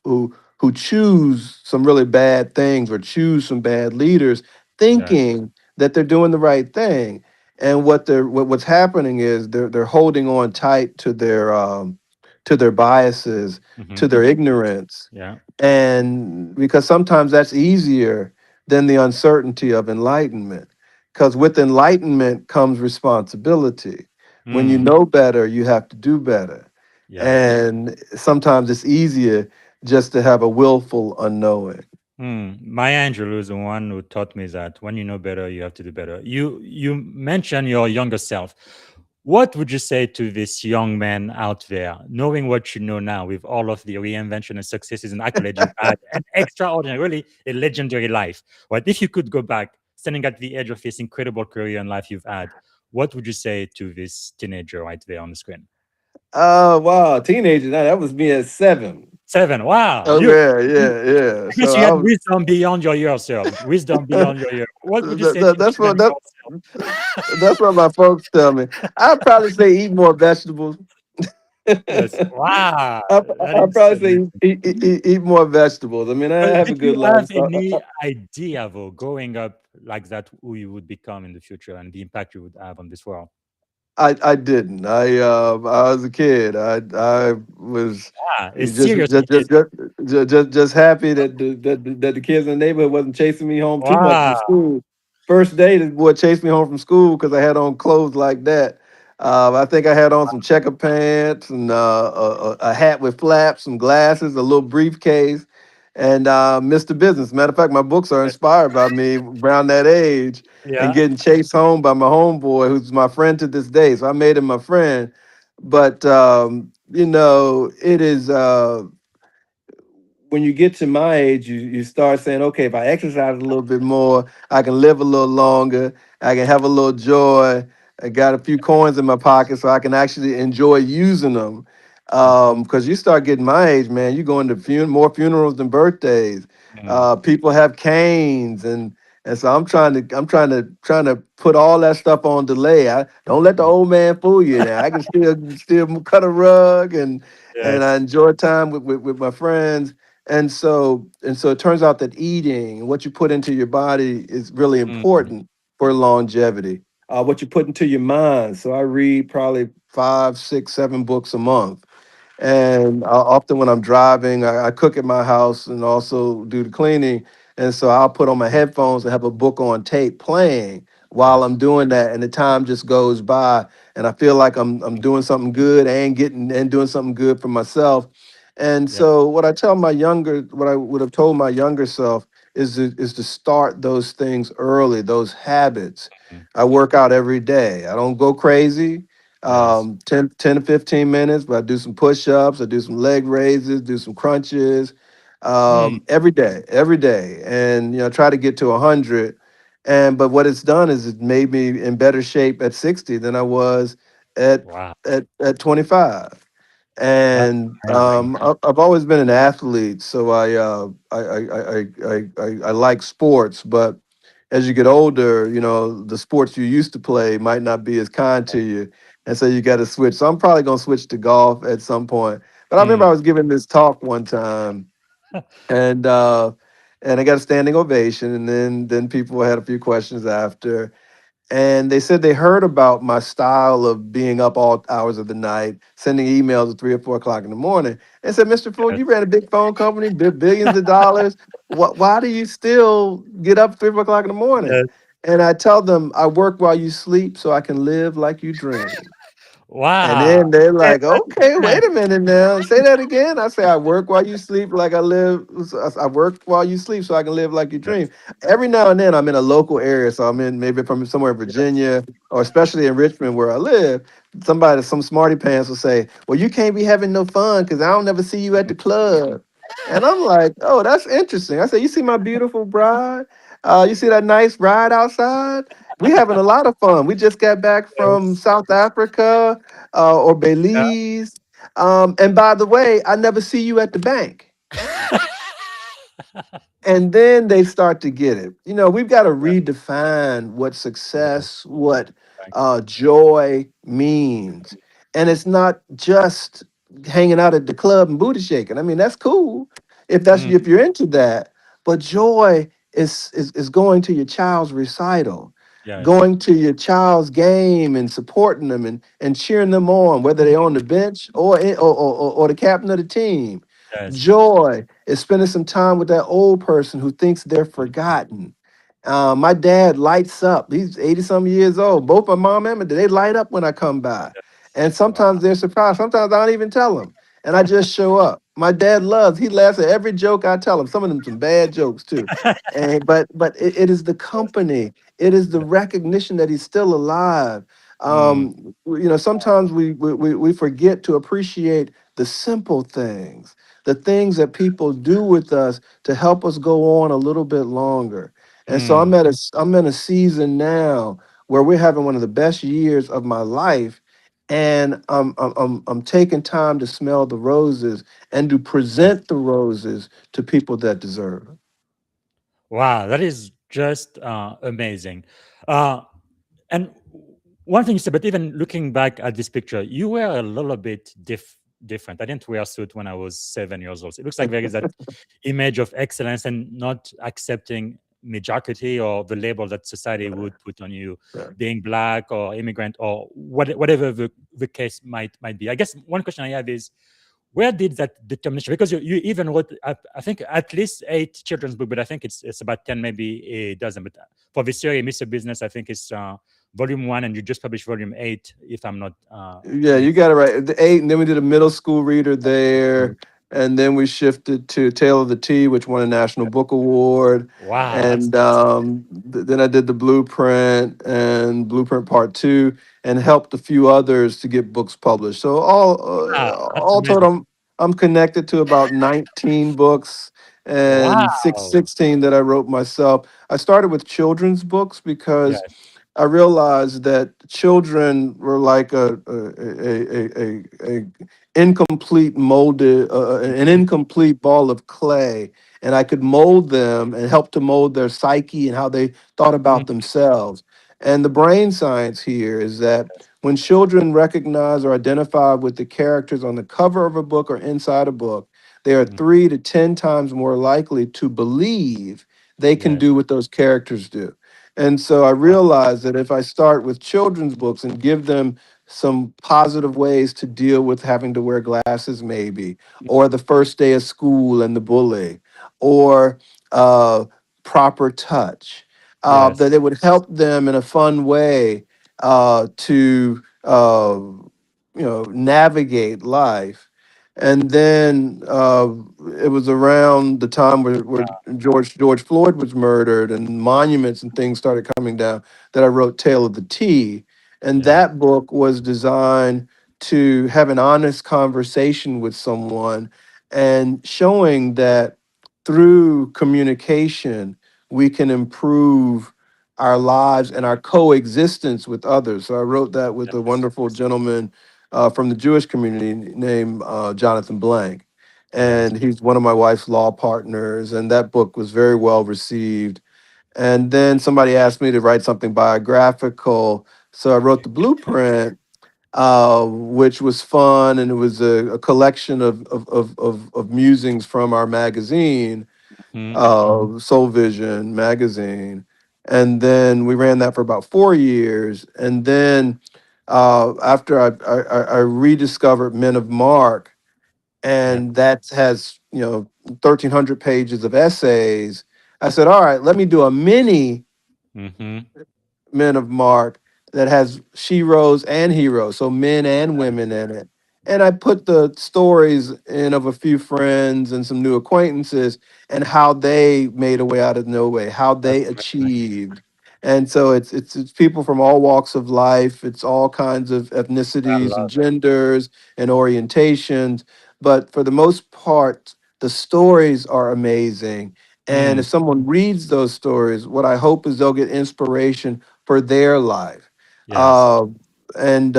who choose some really bad things or choose some bad leaders, Yes. thinking that they're doing the right thing. And what's happening is they're holding on tight to their biases, Hmm. to their ignorance, Yeah. and because sometimes that's easier than the uncertainty of enlightenment. Because with enlightenment comes responsibility. When you Mm. know better, you have to do better. Yes. And sometimes it's easier just to have a willful unknowing. Maya Angelou is the one who taught me that when you know better, you have to do better. You mentioned your younger self. What would you say to this young man out there, knowing what you know now with all of the reinvention and successes and accolades you've had, an extraordinary, really a legendary life? What if you could go back, standing at the edge of this incredible career and life you've had? What would you say to this teenager right there on the screen? Oh, wow. Teenager. Now, that was me at 7. 7. Wow. Oh, yeah, yeah, yeah. I guess So you I had was. wisdom beyond your years, sir. Wisdom beyond your years. What would you say to your That's what 7-year-old that's what my folks tell me. I'd probably say eat more vegetables. Yes. Wow. I That I'd is probably say amazing. eat more vegetables. I mean, I have a Did good you life. have any idea, though, growing up like that, who you would become in the future and the impact you would have on this world? I didn't. I was a kid. I was Ah, a just serious just kid. just just happy that the kids in the neighborhood wasn't chasing me home too much from Wow. school. First day, the boy chased me home from school because I had on clothes like that. I think I had on some checker pants and a hat with flaps, some glasses, a little briefcase, and Mr. Business. Matter of fact, my books are Yes. inspired by me around that age and Yeah. getting chased home by my homeboy, who's my friend to this day. So I made him my friend. But it is. When you get to my age, you start saying, okay, if I exercise a little bit more, I can live a little longer, I can have a little joy. I got a few coins in my pocket, so I can actually enjoy using them. Because you start getting my age, man, you go into more funerals than birthdays. Mm. People have canes, and so I'm trying to put all that stuff on delay. I don't let the old man fool you. Now I can still cut a rug, and I Yes. enjoy time with my friends. And so it turns out that eating and what you put into your body is really Mm. important for longevity. What you put into your mind. So I read probably 5, 6, 7 books a month. And often when I'm driving, I cook at my house and also do the cleaning. And so I'll put on my headphones and have a book on tape playing while Yes. I'm doing that. And the time just goes by. And I feel like I'm doing something good and doing something good for myself. And Yeah. so what I would have told my younger self is to start those things early, those habits. Mm. I work out every day. I don't go crazy. Yes. 10 to 15 minutes, but I do some push-ups, I do some leg raises, do some crunches, Mm. every day, and try to get to 100. But what it's done is it made me in better shape at 60 than I was at Wow. at 25. That's And amazing. I've always been an athlete, so I like sports, but as you get older, the sports you used to play might not be as kind to you. And so you got to switch. So I'm probably going to switch to golf at some point. But I remember Mm. I was giving this talk one time, and and I got a standing ovation, and then people had a few questions after, and they said they heard about my style of being up all hours of the night, sending emails at 3 or 4 o'clock in the morning, and said, "Mr. Ford, Yes. you ran a big phone company, billions of dollars. Why do you still get up 3 or 4 o'clock in the morning?" Yes. And I tell them, "I work while you sleep so I can live like you dream." And Wow. then they're Yes, like, that's "Okay, nice. wait a minute now. Say that again." I say, "I work while you sleep like I live. I work while you sleep so I can live like you Yes. dream." Every now and then I'm in a local area. So I'm in maybe from somewhere in Yes. Virginia or especially in Richmond where I live. Some smarty pants will say, "Well, you can't be having no fun because I don't never see you at the club." And I'm like, "Oh, that's interesting." I say, "You see my beautiful bride? You see that nice ride outside? We having a lot of fun. We just got back from Yes. South Africa or Yeah. Belize. And by the way, I never see you at the bank." And then they start to get it. We've got to Yeah. redefine what Yes. success, what Right. joy means. And it's not just hanging out at the club and booty shaking. I mean, that's cool Mm. if you're into that. But joy is going to your child's recital, Yes. going to your child's game and supporting them and cheering them on, whether they're on the bench or the captain of the team. Yes. Joy is spending some time with that old person who thinks they're forgotten. My dad lights up. He's 80 some years old. Both my mom and my dad, they light up when I come by. And Wow. sometimes they're surprised. Sometimes I don't even tell them. And I just show up. My dad he laughs at every joke I tell him. Some of them some bad jokes too. And but it is the company. It is the recognition that he's still alive. Mm. Sometimes we forget to appreciate the simple things, the things that people do with us to help us go on a little bit longer. And so Mm. I'm in a season now where we're having one of the best years of my life, and I'm taking time to smell the roses and to Yes. present the roses to people that deserve it. Wow, that is just amazing. Uh, and one thing you said, but even looking back at this picture, you were a little bit different. I didn't wear a suit when I was 7 years old. So it looks like there is that image of excellence and not accepting mediocrity or the label that society would put on you, Yeah. being black or immigrant or whatever the case might be. I guess one question I have is, where did that determination? Because you even wrote, I think, at least 8 children's books, but I think it's about 10, maybe a dozen. But for this series, Mr. Business, I think it's volume 1, and you just published volume 8, if I'm not Yeah, you got it mistaken. right. The eight, and then we did a middle school reader there, and then we shifted to Tale of the Tea, which won a National Book Award, Wow, that's and that's then I did the Blueprint and Blueprint Part Two, and helped a few others to get books published. So wow, that's all told, amazing. I'm connected to about 19 books and Wow. 16 that I wrote myself. I started with children's books because Yes. I realized that children were like a incomplete molded an Mhm. incomplete ball of clay, and I could mold them and help to mold their psyche and how they thought Mhm. about themselves. And the brain science here is that when children recognize or identify with the characters on the cover of a book or inside a book, they are Mhm. 3 to 10 times more likely to believe they can Yes. do what those characters do. And so I Wow. realized that if I start with children's books and give them some positive ways to deal with having to wear glasses, maybe, or the first day of school and the bully, or uh, proper touch, that Yes. it would help them in a fun way to navigate life. And then it was around the time where George Floyd was murdered and monuments and things started coming down that I wrote Tale of the T. And Yeah. that book was designed to have an honest conversation with someone and showing that through communication, we can improve our lives and our coexistence with others. So I wrote that with a Yes. wonderful gentleman from the Jewish community named Jonathan Blank. Yes. And he's one of my wife's law partners. And that book was very well received. And then somebody asked me to write something biographical. So I wrote the blueprint, which was fun. And it was a collection of musings from our magazine, Mhm. Soul Vision magazine. And then we ran that for about 4 years. And then after I rediscovered Men of Mark, Yeah. and that has 1,300 pages of essays. I said, all right, let me do a mini Hmm. Men of Mark that has sheroes and heroes, so men and women in it. And I put the stories in of a few friends and some new acquaintances and how they made a way out of no way, how That's they amazing. achieved. And so it's people from all walks of life. It's all kinds of I ethnicities and love it. genders and orientations. But for the most part, the stories are amazing. And Mm. if someone reads those stories, what I hope is they'll get inspiration for their life. Yes. Uh, and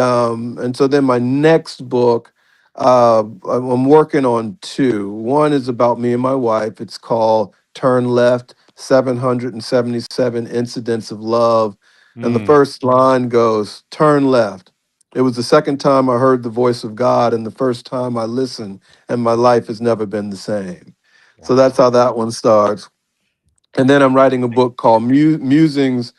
so then my next book, I'm working on two. One is about me and my wife. It's called Turn Left: 777 Incidents of Love. And the Mm. first line goes, Turn left. It was the second time I heard the voice of God and the first time I listened, and my life has never been the same. So that's Wow. how that one starts. And then I'm writing a book called Musings,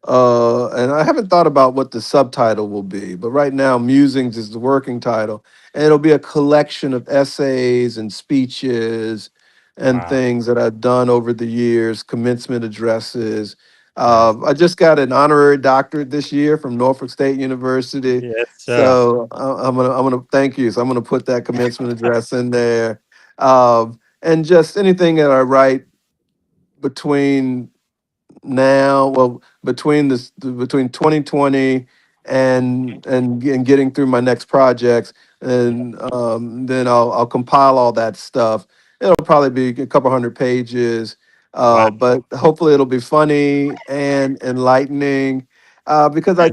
and I haven't thought about what the subtitle will be, but right now, Musings is the working title. And it'll be a collection of essays and speeches and Wow. things that I've done over the years, commencement addresses. Yes. I just got an honorary doctorate this year from Norfolk State University. Yes, sir. So I'm gonna thank you. So I'm gonna put that commencement address in there. And just anything that I write between now, well, between 2020 and getting through my next projects, and then I'll compile all that stuff. It'll probably be a couple hundred pages, Wow. but hopefully it'll be funny and enlightening, because Yes.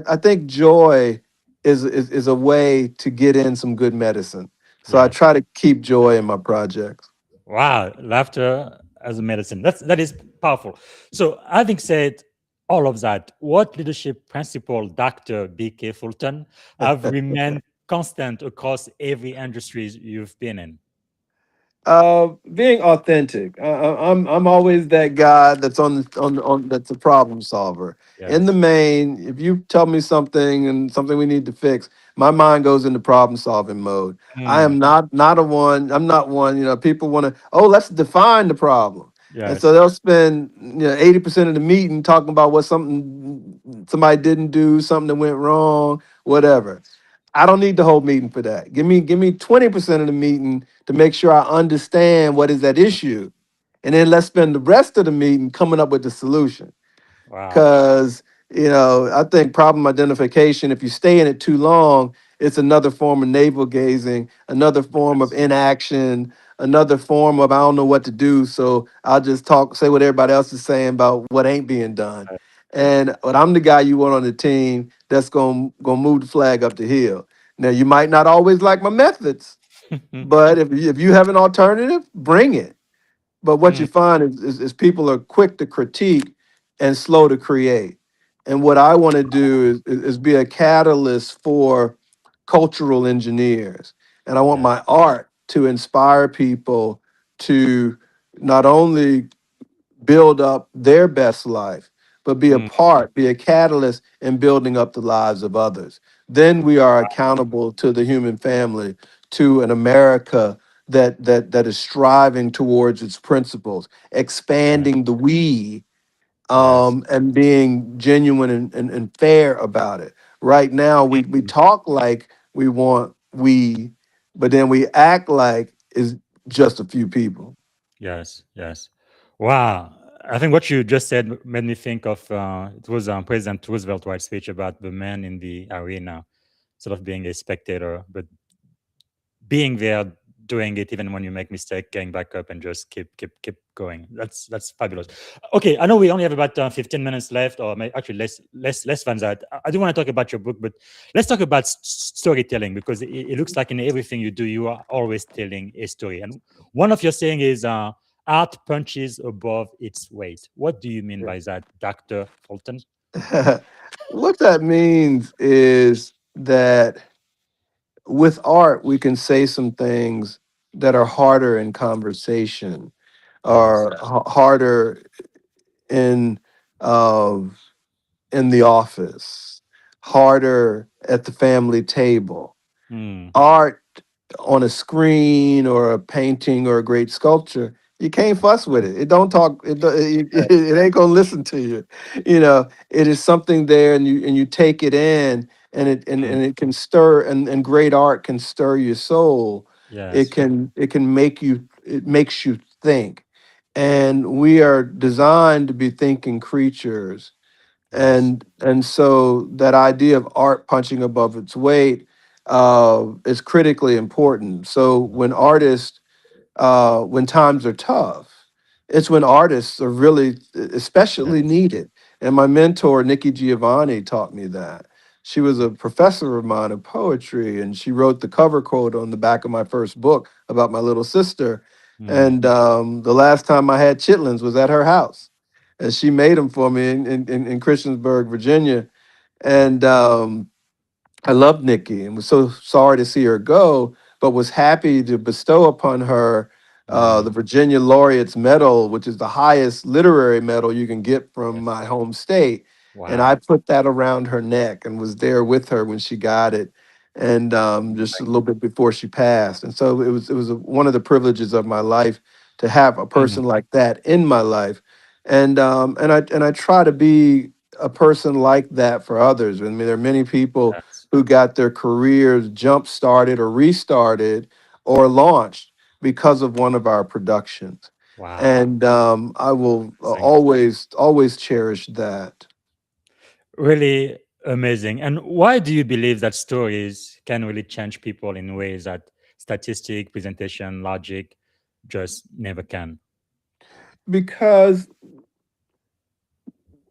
I think joy is a way to get in some good medicine. So I Yes. try to keep joy in my projects. Wow. Laughter as a medicine. That is powerful. So having said all of that, what leadership principle, Dr. BK Fulton, have remained constant across every industry you've been in? Being authentic. I'm always that guy that's on that's a problem solver. In the Yes. main, if you tell me something and something we need to fix, my mind goes into problem solving mode. I Mm. am not a one. I'm not one. People want to. Oh, let's define the problem, and so Yes. they'll spend 80% of the meeting talking about what somebody didn't do, something that went wrong, whatever. I don't need the whole meeting for that. Give me 20% of the meeting to make sure I understand what is at issue. And then let's spend the rest of the meeting coming up with the solution. Wow. Because, I think problem identification, if you stay in it too long, it's another form of navel gazing, another form of Yes. inaction, another form of I don't know what to do. So I'll just say what everybody else is saying about what ain't being done. But I'm the guy you want on the team that's gonna move the flag up the hill. Now you might not always like my methods, but if you have an alternative, bring it. But what you Mm. find is people are quick to critique and slow to create. And what I want to do is be a catalyst for cultural engineers. And I want Yeah. my art to inspire people to not only build up their best life, but Mm. be a catalyst in building up the lives of others. Then we are accountable to the human family, to an America that is striving towards its principles, Yeah. expanding the we, Yes. and being genuine and fair about it. Right now, we Mm. talk like we want we, but then we act like it's just a few people. Yes. Yes. Wow. I think what you just said made me think of it was President Roosevelt right speech about the man in the arena, sort of being a spectator, but being there, doing it even when you make mistake, getting back up and just keep going. That's fabulous. Okay, I know we only have about 15 minutes left, or actually less than that. I do want to talk about your book, but let's talk about storytelling, because it looks like in everything you do, you are always telling a story. And one of your saying is, art punches above its weight. What do you mean by that, Dr. Fulton? What that means is that with art, we can say some things that are harder in conversation Yes. or harder in uh, in the office, harder at the family table. Mm, Art on a screen or a painting or a great sculpture, you can't fuss with it. It don't talk. It ain't gonna listen to you. You know, it is something there, and you take it in, and mm, it can stir, and great art can stir your soul. yes. It can make you. It makes you think, and we are designed to be thinking creatures, Yes. and so that idea of art punching above its weight is critically important. So when times are tough, it's when artists are really especially Yes. needed. And my mentor Nikki Giovanni taught me that. She was a professor of mine of poetry, and she wrote the cover quote on the back of my first book about my little sister. Mm, And the last time I had chitlins was at her house, and she made them for me in Christiansburg, Virginia. And I loved Nikki and was so sorry to see her go, but was happy to bestow upon her mm, the Virginia Laureate's Medal, which is the highest literary medal you can get from yes. my home state. And I Wow. put that around her neck and was there with her when she got it, and just a little bit before she passed. And so one of the privileges of my life to have a Mm, person like that in my life, and I try to be a person like that for others. I mean, there are many people yes. who got their careers jump started or restarted or launched because of one of our productions. Wow. And I will Amazing. always cherish that. Really amazing. And why do you believe that stories can really change people in ways that statistic, presentation, logic just never can? Because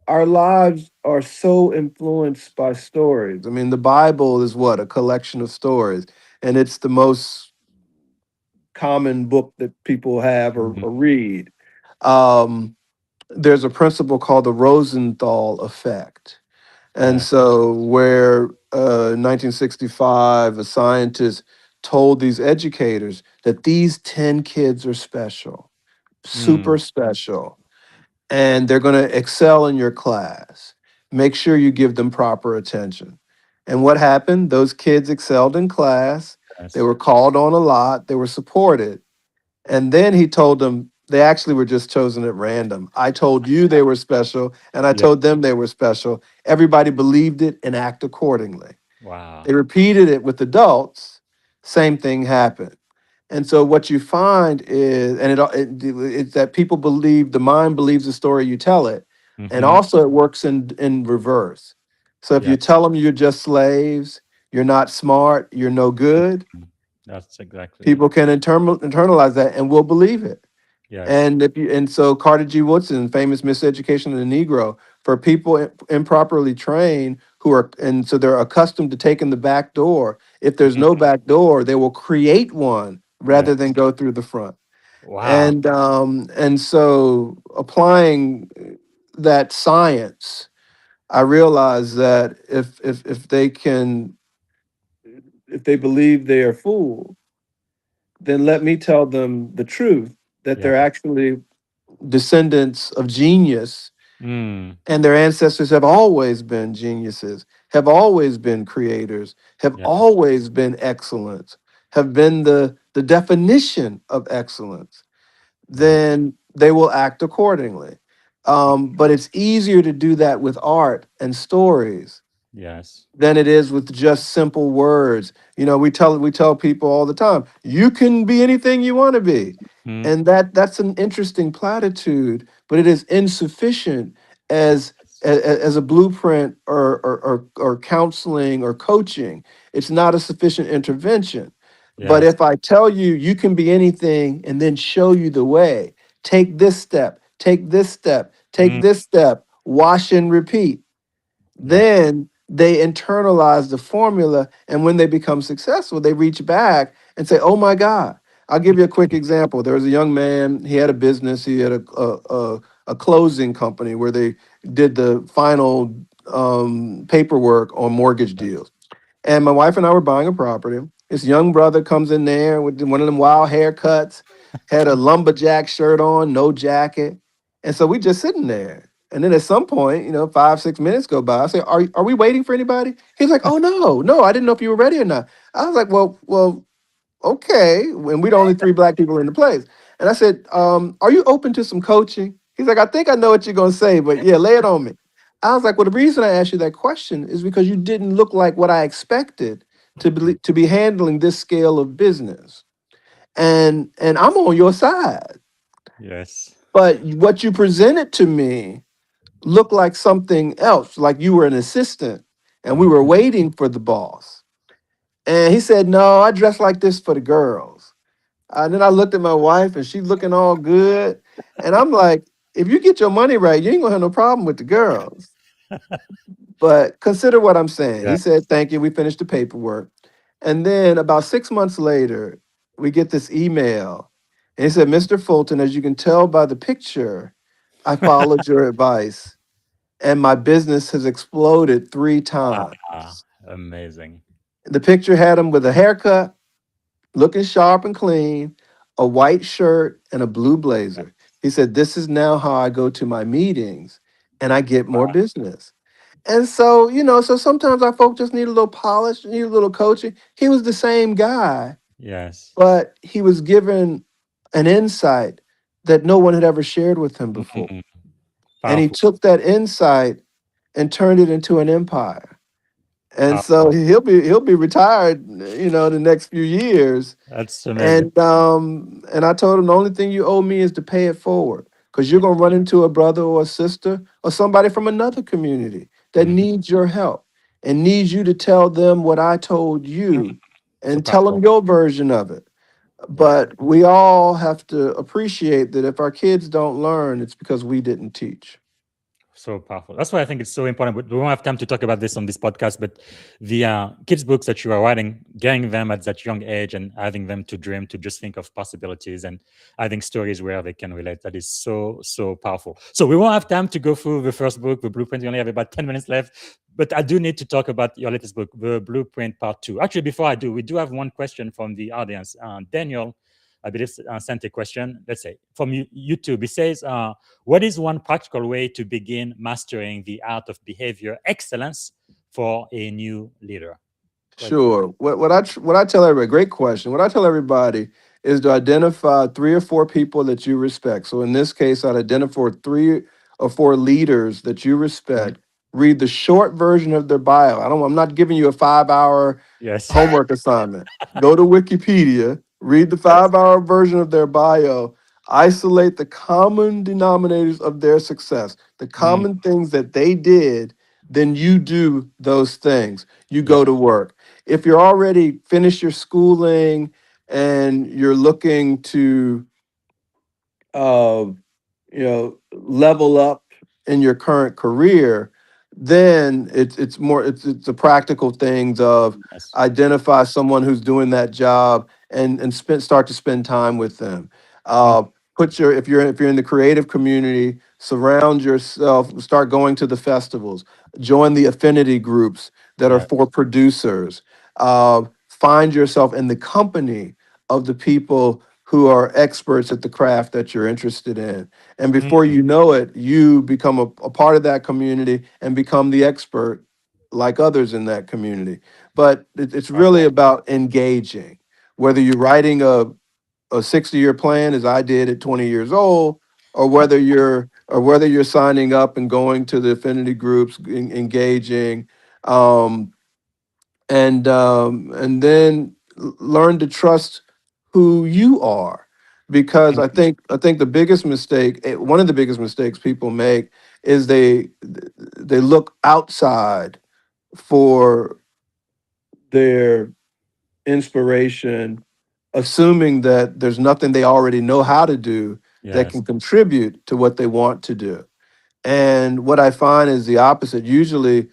our lives are so influenced by stories. I mean, the Bible is what? A collection of stories. And it's the most common book that people have Mhm. or read. Um, there's a principle called the Rosenthal effect. And Yes. so, where in 1965, a scientist told these educators that these 10 kids are special, super Mm, special, and they're going to excel in your class. Make sure you give them proper attention. And what happened? Those kids excelled in class. They yes. were called on a lot, they were supported. And then he told them they actually were just chosen at random. I told you they were special, and I Yeah. told them they were special. Everybody believed it and act accordingly. Wow. They repeated it with adults, same thing happened. And so what you find is, and it's that people believe, the mind believes the story you tell it, and Hmm. also it works in reverse. So if you Yes. tell them you're just slaves, you're not smart, you're no good, Mhm. That's exactly. people can internalize that and will believe it. Yes. And so Carter G. Woodson, famous miseducation of the Negro, for people improperly trained who are, and so they're accustomed to taking the back door. If there's no Mhm. back door, they will create one rather than Yes. go through the front. Wow. And so applying that science, I realize that if they can, if they believe they are fooled, then let me tell them the truth that they're Yes. actually descendants of genius, Mm. and their ancestors have always been geniuses, have always been creators, have Yes. always been excellence, have been the definition of excellence. Yes. Then they will act accordingly. But it's easier to do that with art and stories Yes. than it is with just simple words. You know, we tell people all the time, you can be anything you want to be. Mm. And that's an interesting platitude, but it is insufficient as as a blueprint or counseling or coaching. It's not a sufficient intervention. But Yes. if I tell you you can be anything and then show you the way, take this step, take this step, take Mm. this step, wash and repeat, Yeah. then they internalize the formula. And when they become successful, they reach back and say, oh my God, I'll give you a quick example. There was a young man. He had a business. He had a closing company where they did the final paperwork on mortgage Yes. deals. And my wife and I were buying a property. This young brother comes in there with one of them wild haircuts, had a lumberjack shirt on, no jacket. And so we just sitting there. And then at some point, 5, 6 minutes go by. I say, are we waiting for anybody? He's like, oh no, I didn't know if you were ready or not. I was like, well, okay. And we're the only three black people in the place. And I said, are you open to some coaching? He's like, I think I know what you're gonna say, but yeah, lay it on me. I was like, well, the reason I asked you that question is because you didn't look like what I expected to be handling this scale of business. And I'm on your side. Yes. But what you presented to me looked like something else, like you were an assistant and we were Mhm. waiting for the boss. And he said, no, I dress like this for the girls. And then I looked at my wife and she's looking all good. And I'm like, if you get your money right, you ain't gonna have no problem with the girls. But consider what I'm saying. He Yeah. said, thank you. We finished the paperwork. And then about 6 months later, we get this email. And he said, Mr. Fulton, as you can tell by the picture, I followed your advice and my business has exploded 3 times. Ah, amazing. The picture had him with a haircut, looking sharp and clean, a white shirt, and a blue blazer. He said, this is now how I go to my meetings and I get more business. And so, so sometimes our folk just need a little polish, need a little coaching. He was the same guy, Yes. but he was given an insight that no one had ever shared with him before. Mhm. And he Powerful. took that insight and turned it into an empire. And so Powerful. he'll be retired, the next few years. That's amazing. And I told him the only thing you owe me is to pay it forward. Because you're gonna run into a brother or a sister or somebody from another community that Mhm. needs your help and needs you to tell them what I told Mhm. you So and tell them powerful. your version of it. Yeah. But we all have to appreciate that if our kids don't learn, it's because we didn't teach. So powerful. That's why I think it's so important. But we won't have time to talk about this on this podcast. But the kids' books that you are writing, getting them at that young age and having them to dream, to just think of possibilities and having stories where they can relate, that is so, so powerful. So we won't have time to go through the first book, The Blueprint. We only have about 10 minutes left. But I do need to talk about your latest book, The Blueprint Part 2. Actually, before I do, we do have one question from the audience. Daniel, I believe, sent a question, let's say, from YouTube. He says, what is one practical way to begin mastering the art of behavior excellence for a new leader? Go ahead. Sure. What I tell everybody, great question. What I tell everybody is to identify 3 or 4 people that you respect. So in this case, I'd identify 3 or 4 leaders that you Mhm. respect. Read the short version of their bio. I'm not giving you a 5-hour Yes. homework assignment. Go to Wikipedia, read the Yes. 5-hour version of their bio, isolate the common denominators of their success, the Mm, common things that they did, then you do those things. You yeah. go to work. If you're already finished your schooling and you're looking to uh, level up in your current career, then it's the practical things of Yes. identify someone who's doing that job and start to spend time with them. Mm, Uh, if you're in the creative community, surround yourself, start going to the festivals, join the affinity groups that are yeah. for producers. Find yourself in the company of the people who are experts at the craft that you're interested in. And before Mm, you know it, you become a part of that community and become the expert like others in that community. But it's wow. really about engaging, whether you're writing a 60-year plan as I did at 20 years old, or whether you're signing up and going to the affinity groups, engaging. Um, and then learn to trust who you are, because I Mhm. think I think the biggest mistake, one of the biggest mistakes people make is they look outside for their inspiration, assuming that there's nothing they already know how to do that Yes. can contribute to what they want to do. And what I find is the opposite. Usually,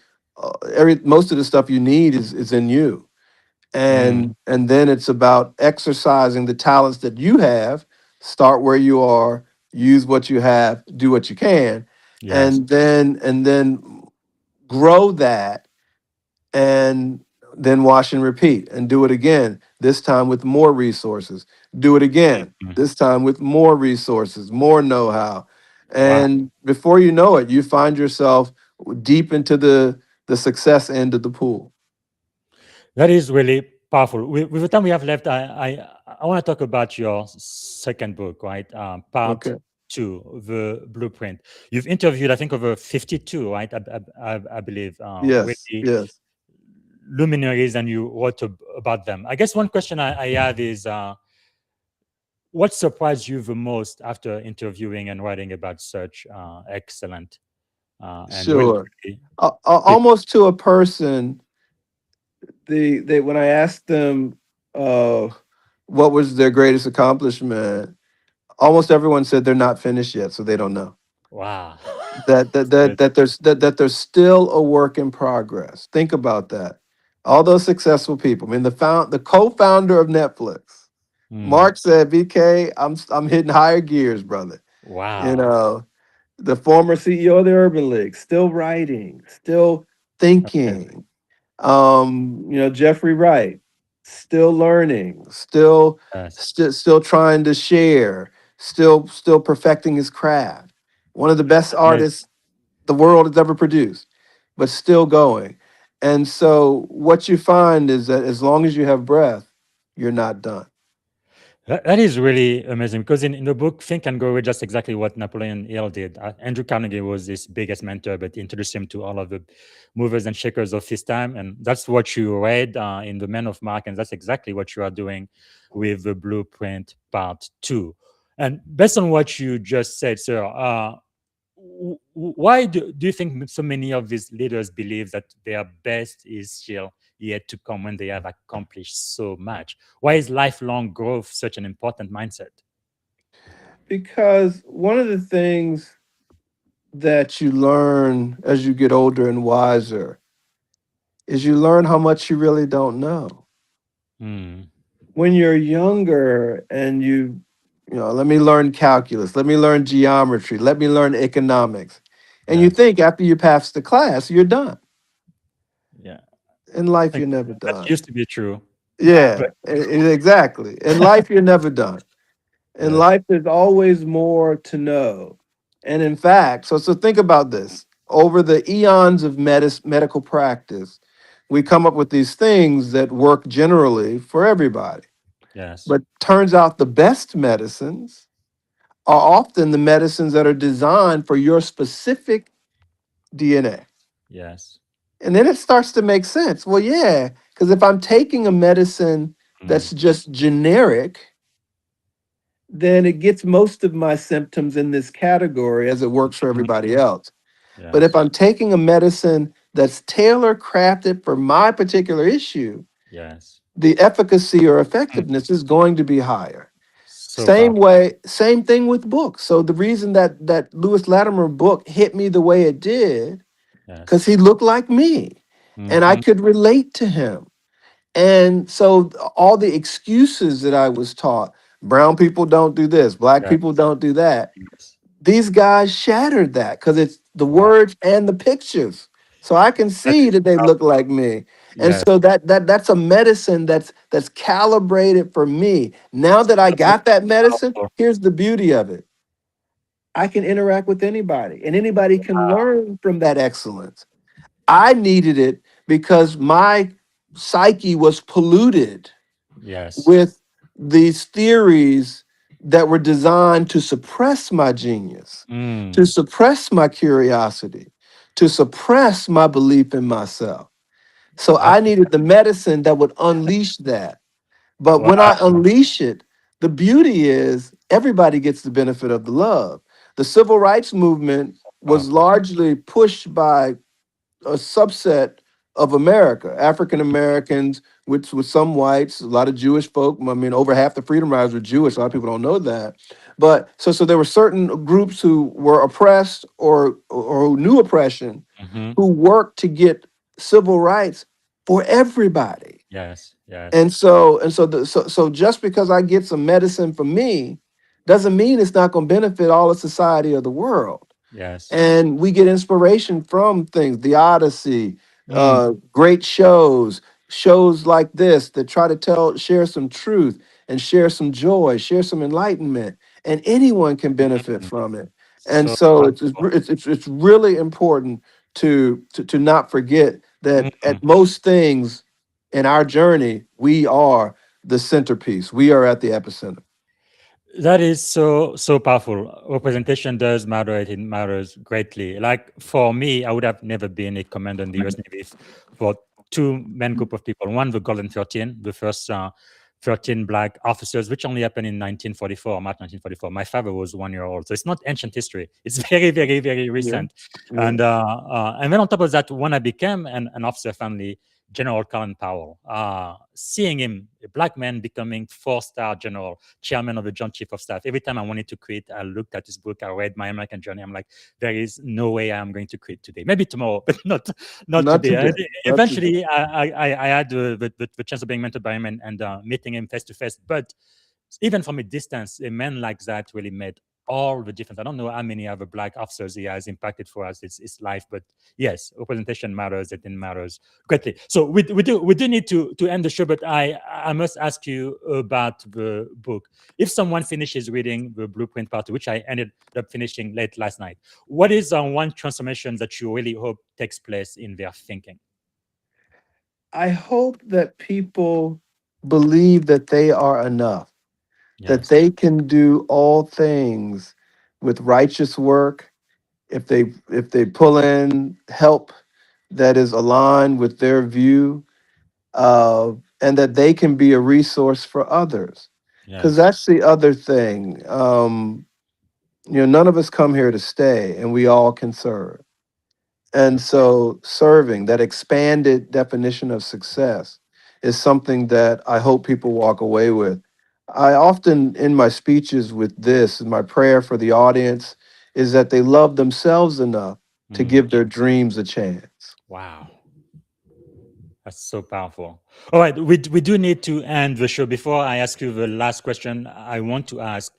most of the stuff you need is in you. Mm, and then it's about exercising the talents that you have. Start where you are, use what you have, do what you can, yes. and then grow that, and then wash and repeat and do it again, this time with more resources. Do it again, Mm, this time with more resources, more know-how. wow. And before you know it, you find yourself deep into the success end of the pool. That is really powerful. With the time we have left, I want to talk about your second book, right? Part Okay. two, The Blueprint. You've interviewed, I think, over 52, right? I believe, Yes. really Yes. luminaries, and you wrote about them. I guess one question I have is, what surprised you the most after interviewing and writing about such excellent and really, Sure. really people? Almost to a person, they when I asked them uh, what was their greatest accomplishment, almost everyone said they're not finished yet, so they don't know. Wow. Good. That there's still a work in progress. Think about that. All those successful people. I mean, the co-founder of Netflix, Mm, Mark said, "BK, I'm hitting higher gears, brother." You wow. know, the former CEO of the Urban League, still writing, still Okay. thinking. Jeffrey Wright, still learning, Yes. still trying to share, still perfecting his craft. One of the best Amazing. artists the world has ever produced, but still going. And so what you find is that as long as you have breath, you're not done. That is really amazing because in the book, Think and Grow Rich, just exactly what Napoleon Hill did. Andrew Carnegie was his biggest mentor, but he introduced him to all of the movers and shakers of his time. And that's what you read in The Men of Mark. And that's exactly what you are doing with the Blueprint Part 2. And based on what you just said, sir, why do you think so many of these leaders believe that their best is still yet to come when they have accomplished so much? Why is lifelong growth such an important mindset? Because one of the things that you learn as you get older and wiser is you learn how much you really don't know. Hmm. When you're younger and let me learn calculus, let me learn geometry, let me learn economics. And you Yes. think after you pass the class, you're done. Yeah. In I life, think you're never that done. used to be true. Yeah, But exactly. In life, you're never done. In yes. life, there's always more to know. And in fact, so think about this. Over the eons of medical practice, we come up with these things that work generally for everybody. Yes. But turns out the best medicines are often the medicines that are designed for your specific DNA. Yes. And then it starts to make sense. Well, yeah, because if I'm taking a medicine Mm. that's just generic, then it gets most of my symptoms in this category as it works for Mhm. everybody else. But if Yes. I'm taking a medicine that's tailor crafted for my particular issue, Yes. the efficacy or Mm. effectiveness is going to be higher. So Same powerful. way, same thing with books. So the reason that Lewis Latimer book hit me the way it did, because Yes. he looked like me and I Hmm. could relate to him. And so all the excuses that I was taught, brown people don't do this, black Yeah. people don't do that. Yes. These guys shattered that because it's the Wow. words and the pictures. So I can That see is that they look powerful. like me. And Yes. so that's a medicine that's calibrated for me. Now that I So got that medicine, powerful. here's the beauty of it. I can interact with anybody and anybody can learn from that excellence. I needed it because my psyche was polluted Yes. with these theories that were designed to suppress my genius, to Mm. suppress my curiosity, to suppress my belief in myself. So That I needed the medicine that would unleash that. But wow. when I unleash it, the beauty is everybody gets the benefit of the love. The civil rights movement was Powerful. largely pushed by a subset of America, African Americans, which with some whites, a lot of Jewish folk. I mean, over half the Freedom Riders were Jewish. A lot of people don't know that. But so there were certain groups who were oppressed or who knew oppression, Hmm. who worked to get civil rights for everybody. Yes. Yes. And so just because I get some medicine from me doesn't mean it's not going to benefit all of society or the world. Yes. And we get inspiration from things, the Odyssey, Mm, great shows like this that try to share some truth and share some joy, share some enlightenment, and anyone can benefit mm. from it. And So so powerful. it's really important to not forget that Mm. at most things in our journey, we are the centerpiece. We are at the epicenter. That is so powerful. Representation does matter. It matters greatly. Like for me, I would have never been a commander in the U.S. Navy for two main group of people. One, the Golden 13, the first 13 black officers, which only happened in 1944, March 1944. My father was 1 year old, so it's not ancient history. It's very, very, very Yeah. recent. Yeah. And then on top of that, when I became an officer family, General Colin Powell, seeing him, a black man, becoming 4-star general, chairman of the Joint Chief of Staff. Every time I wanted to quit, I looked at his book, I read My American Journey. I'm like, there is no way I'm going to quit today. Maybe tomorrow, but not Not today. And today. Not today. eventually, I had the chance of being mentored by him and meeting him face to face. But even from a distance, a man like that really made all the difference. I don't know how many other black officers he has impacted for us. It's life, but yes, representation matters. It matters greatly. So we do need to end the show, but I must ask you about the book. If someone finishes reading the Blueprint Part 2, which I ended up finishing late last night, what is one transformation that you really hope takes place in their thinking? I hope that people believe that they are enough, that Yes. they can do all things with righteous work if they pull in help that is aligned with their view, and that they can be a resource for others. Because Yes. that's the other thing. None of us come here to stay, and we all can serve. And so, serving, that expanded definition of success, is something that I hope people walk away with. I often, in my speeches with this, my prayer for the audience is that they love themselves enough to Mm. give their dreams a chance. Wow. That's so powerful. All right, we do need to end the show. Before I ask you the last question, I want to ask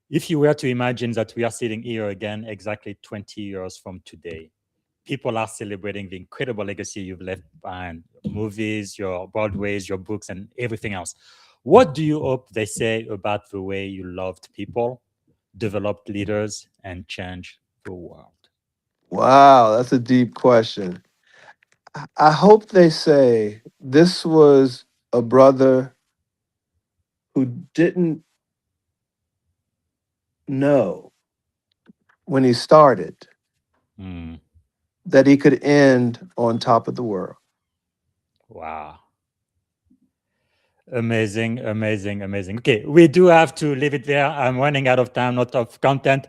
if you were to imagine that we are sitting here again exactly 20 years from today, people are celebrating the incredible legacy you've left behind, movies, your Broadways, your books, and everything else. What do you hope they say about the way you loved people, developed leaders, and changed the world? Wow, that's a deep question. I hope they say this was a brother who didn't know when he started Hmm. that he could end on top of the world. Wow. Amazing, amazing, amazing. Okay, we do have to leave it there. I'm running out of time, not of content.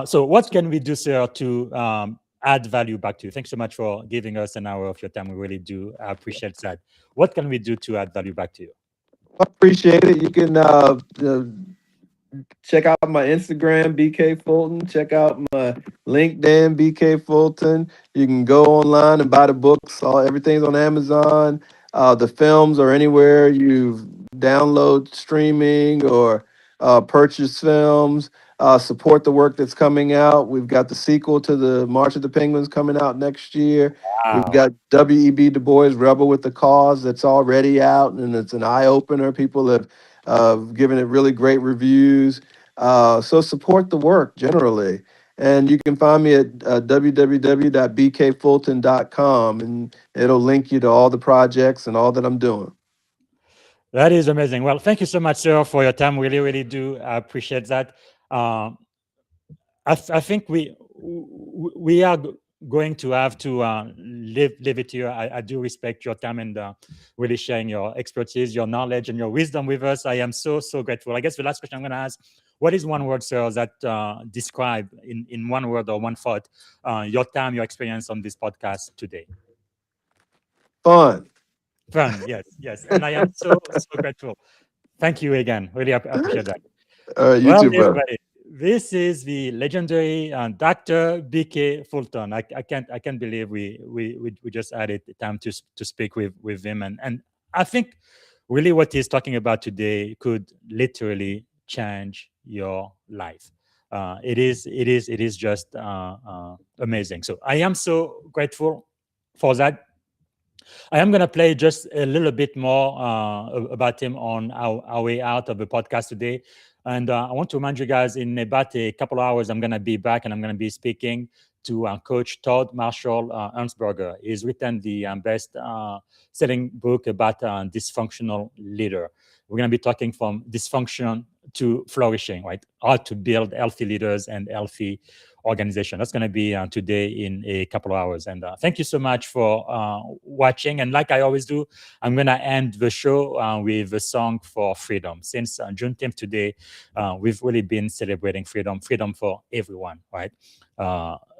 So, what can we do, sir, to add value back to you? Thanks so much for giving us an hour of your time. We really do appreciate that. What can we do to add value back to you? I appreciate it. You can check out my Instagram, BK Fulton. Check out my LinkedIn, BK Fulton. You can go online and buy the books. Everything's on Amazon. The films are anywhere you download streaming or purchase films. Support the work that's coming out. We've got the sequel to the March of the Penguins coming out next year. We've Wow. got W.E.B. Du Bois, Rebel with the Cause, that's already out, and it's an eye opener. People have given it really great reviews. So support the work generally. And you can find me at www.bkfulton.com, and it'll link you to all the projects and all that I'm doing. That is amazing. Well, thank you so much, sir, for your time. Really, really do appreciate that. Um, I think we are going to have to leave it here. I do respect your time and really sharing your expertise, your knowledge, and your wisdom with us. I am so grateful. I guess the last question I'm going to ask: what is one word, sir, that describe in one word or one thought your time, your experience on this podcast today? Fun. Fun. Yes, yes, and I am so grateful. Thank you again. Really appreciate that. You Well, too, brother. everybody, this is the legendary Dr. BK Fulton. I can't believe we just added the time to speak with him, and I think really what he's talking about today could literally change your life. It is just amazing. So I am so grateful for that. I am going to play just a little bit more about him on our way out of the podcast today. And I want to remind you guys, in about a couple of hours, I'm going to be back and I'm going to be speaking to Coach Todd Marshall Ernstberger. He's written the best-selling book about dysfunctional leader. We're going to be talking from dysfunction to flourishing, right? How to build healthy leaders and healthy organization. That's going to be today in a couple of hours. And thank you so much for watching. And like I always do, I'm going to end the show with a song for freedom. Since Juneteenth today, we've really been celebrating freedom for everyone, right?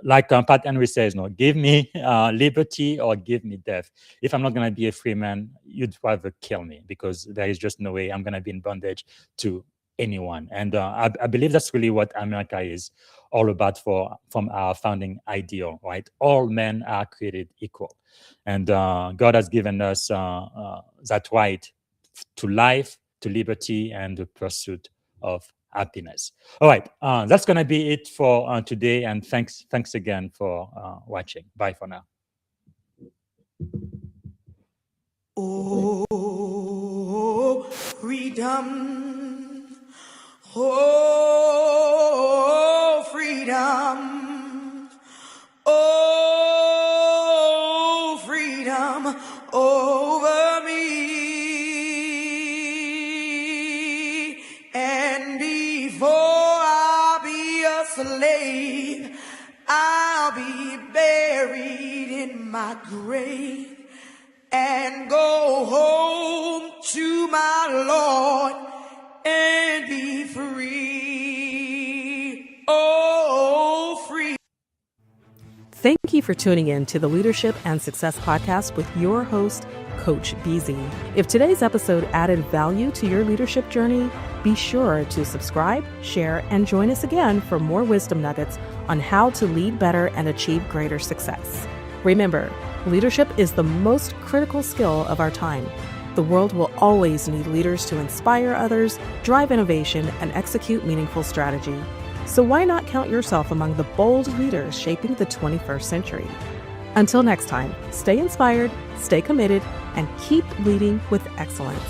Like Pat Henry says, no, give me liberty or give me death. If I'm not going to be a free man, you'd rather kill me, because there is just no way I'm going to be in bondage to anyone. And I believe that's really what America is all about from our founding ideal, right? All men are created equal. And God has given us that right to life, to liberty, and the pursuit of happiness. All right, that's going to be it for today. And thanks again for watching. Bye for now. Oh, freedom. Oh, freedom. Oh, freedom over me. And before I'll be a slave, I'll be buried in my grave and go home to my Lord and be free. Oh, free. Thank you for tuning in to the Leadership and Success Podcast with your host, Coach BZ. If today's episode added value to your leadership journey, be sure to subscribe, share, and join us again for more wisdom nuggets on how to lead better and achieve greater success. Remember, leadership is the most critical skill of our time. The world will always need leaders to inspire others, drive innovation, and execute meaningful strategy. So why not count yourself among the bold leaders shaping the 21st century? Until next time, stay inspired, stay committed, and keep leading with excellence.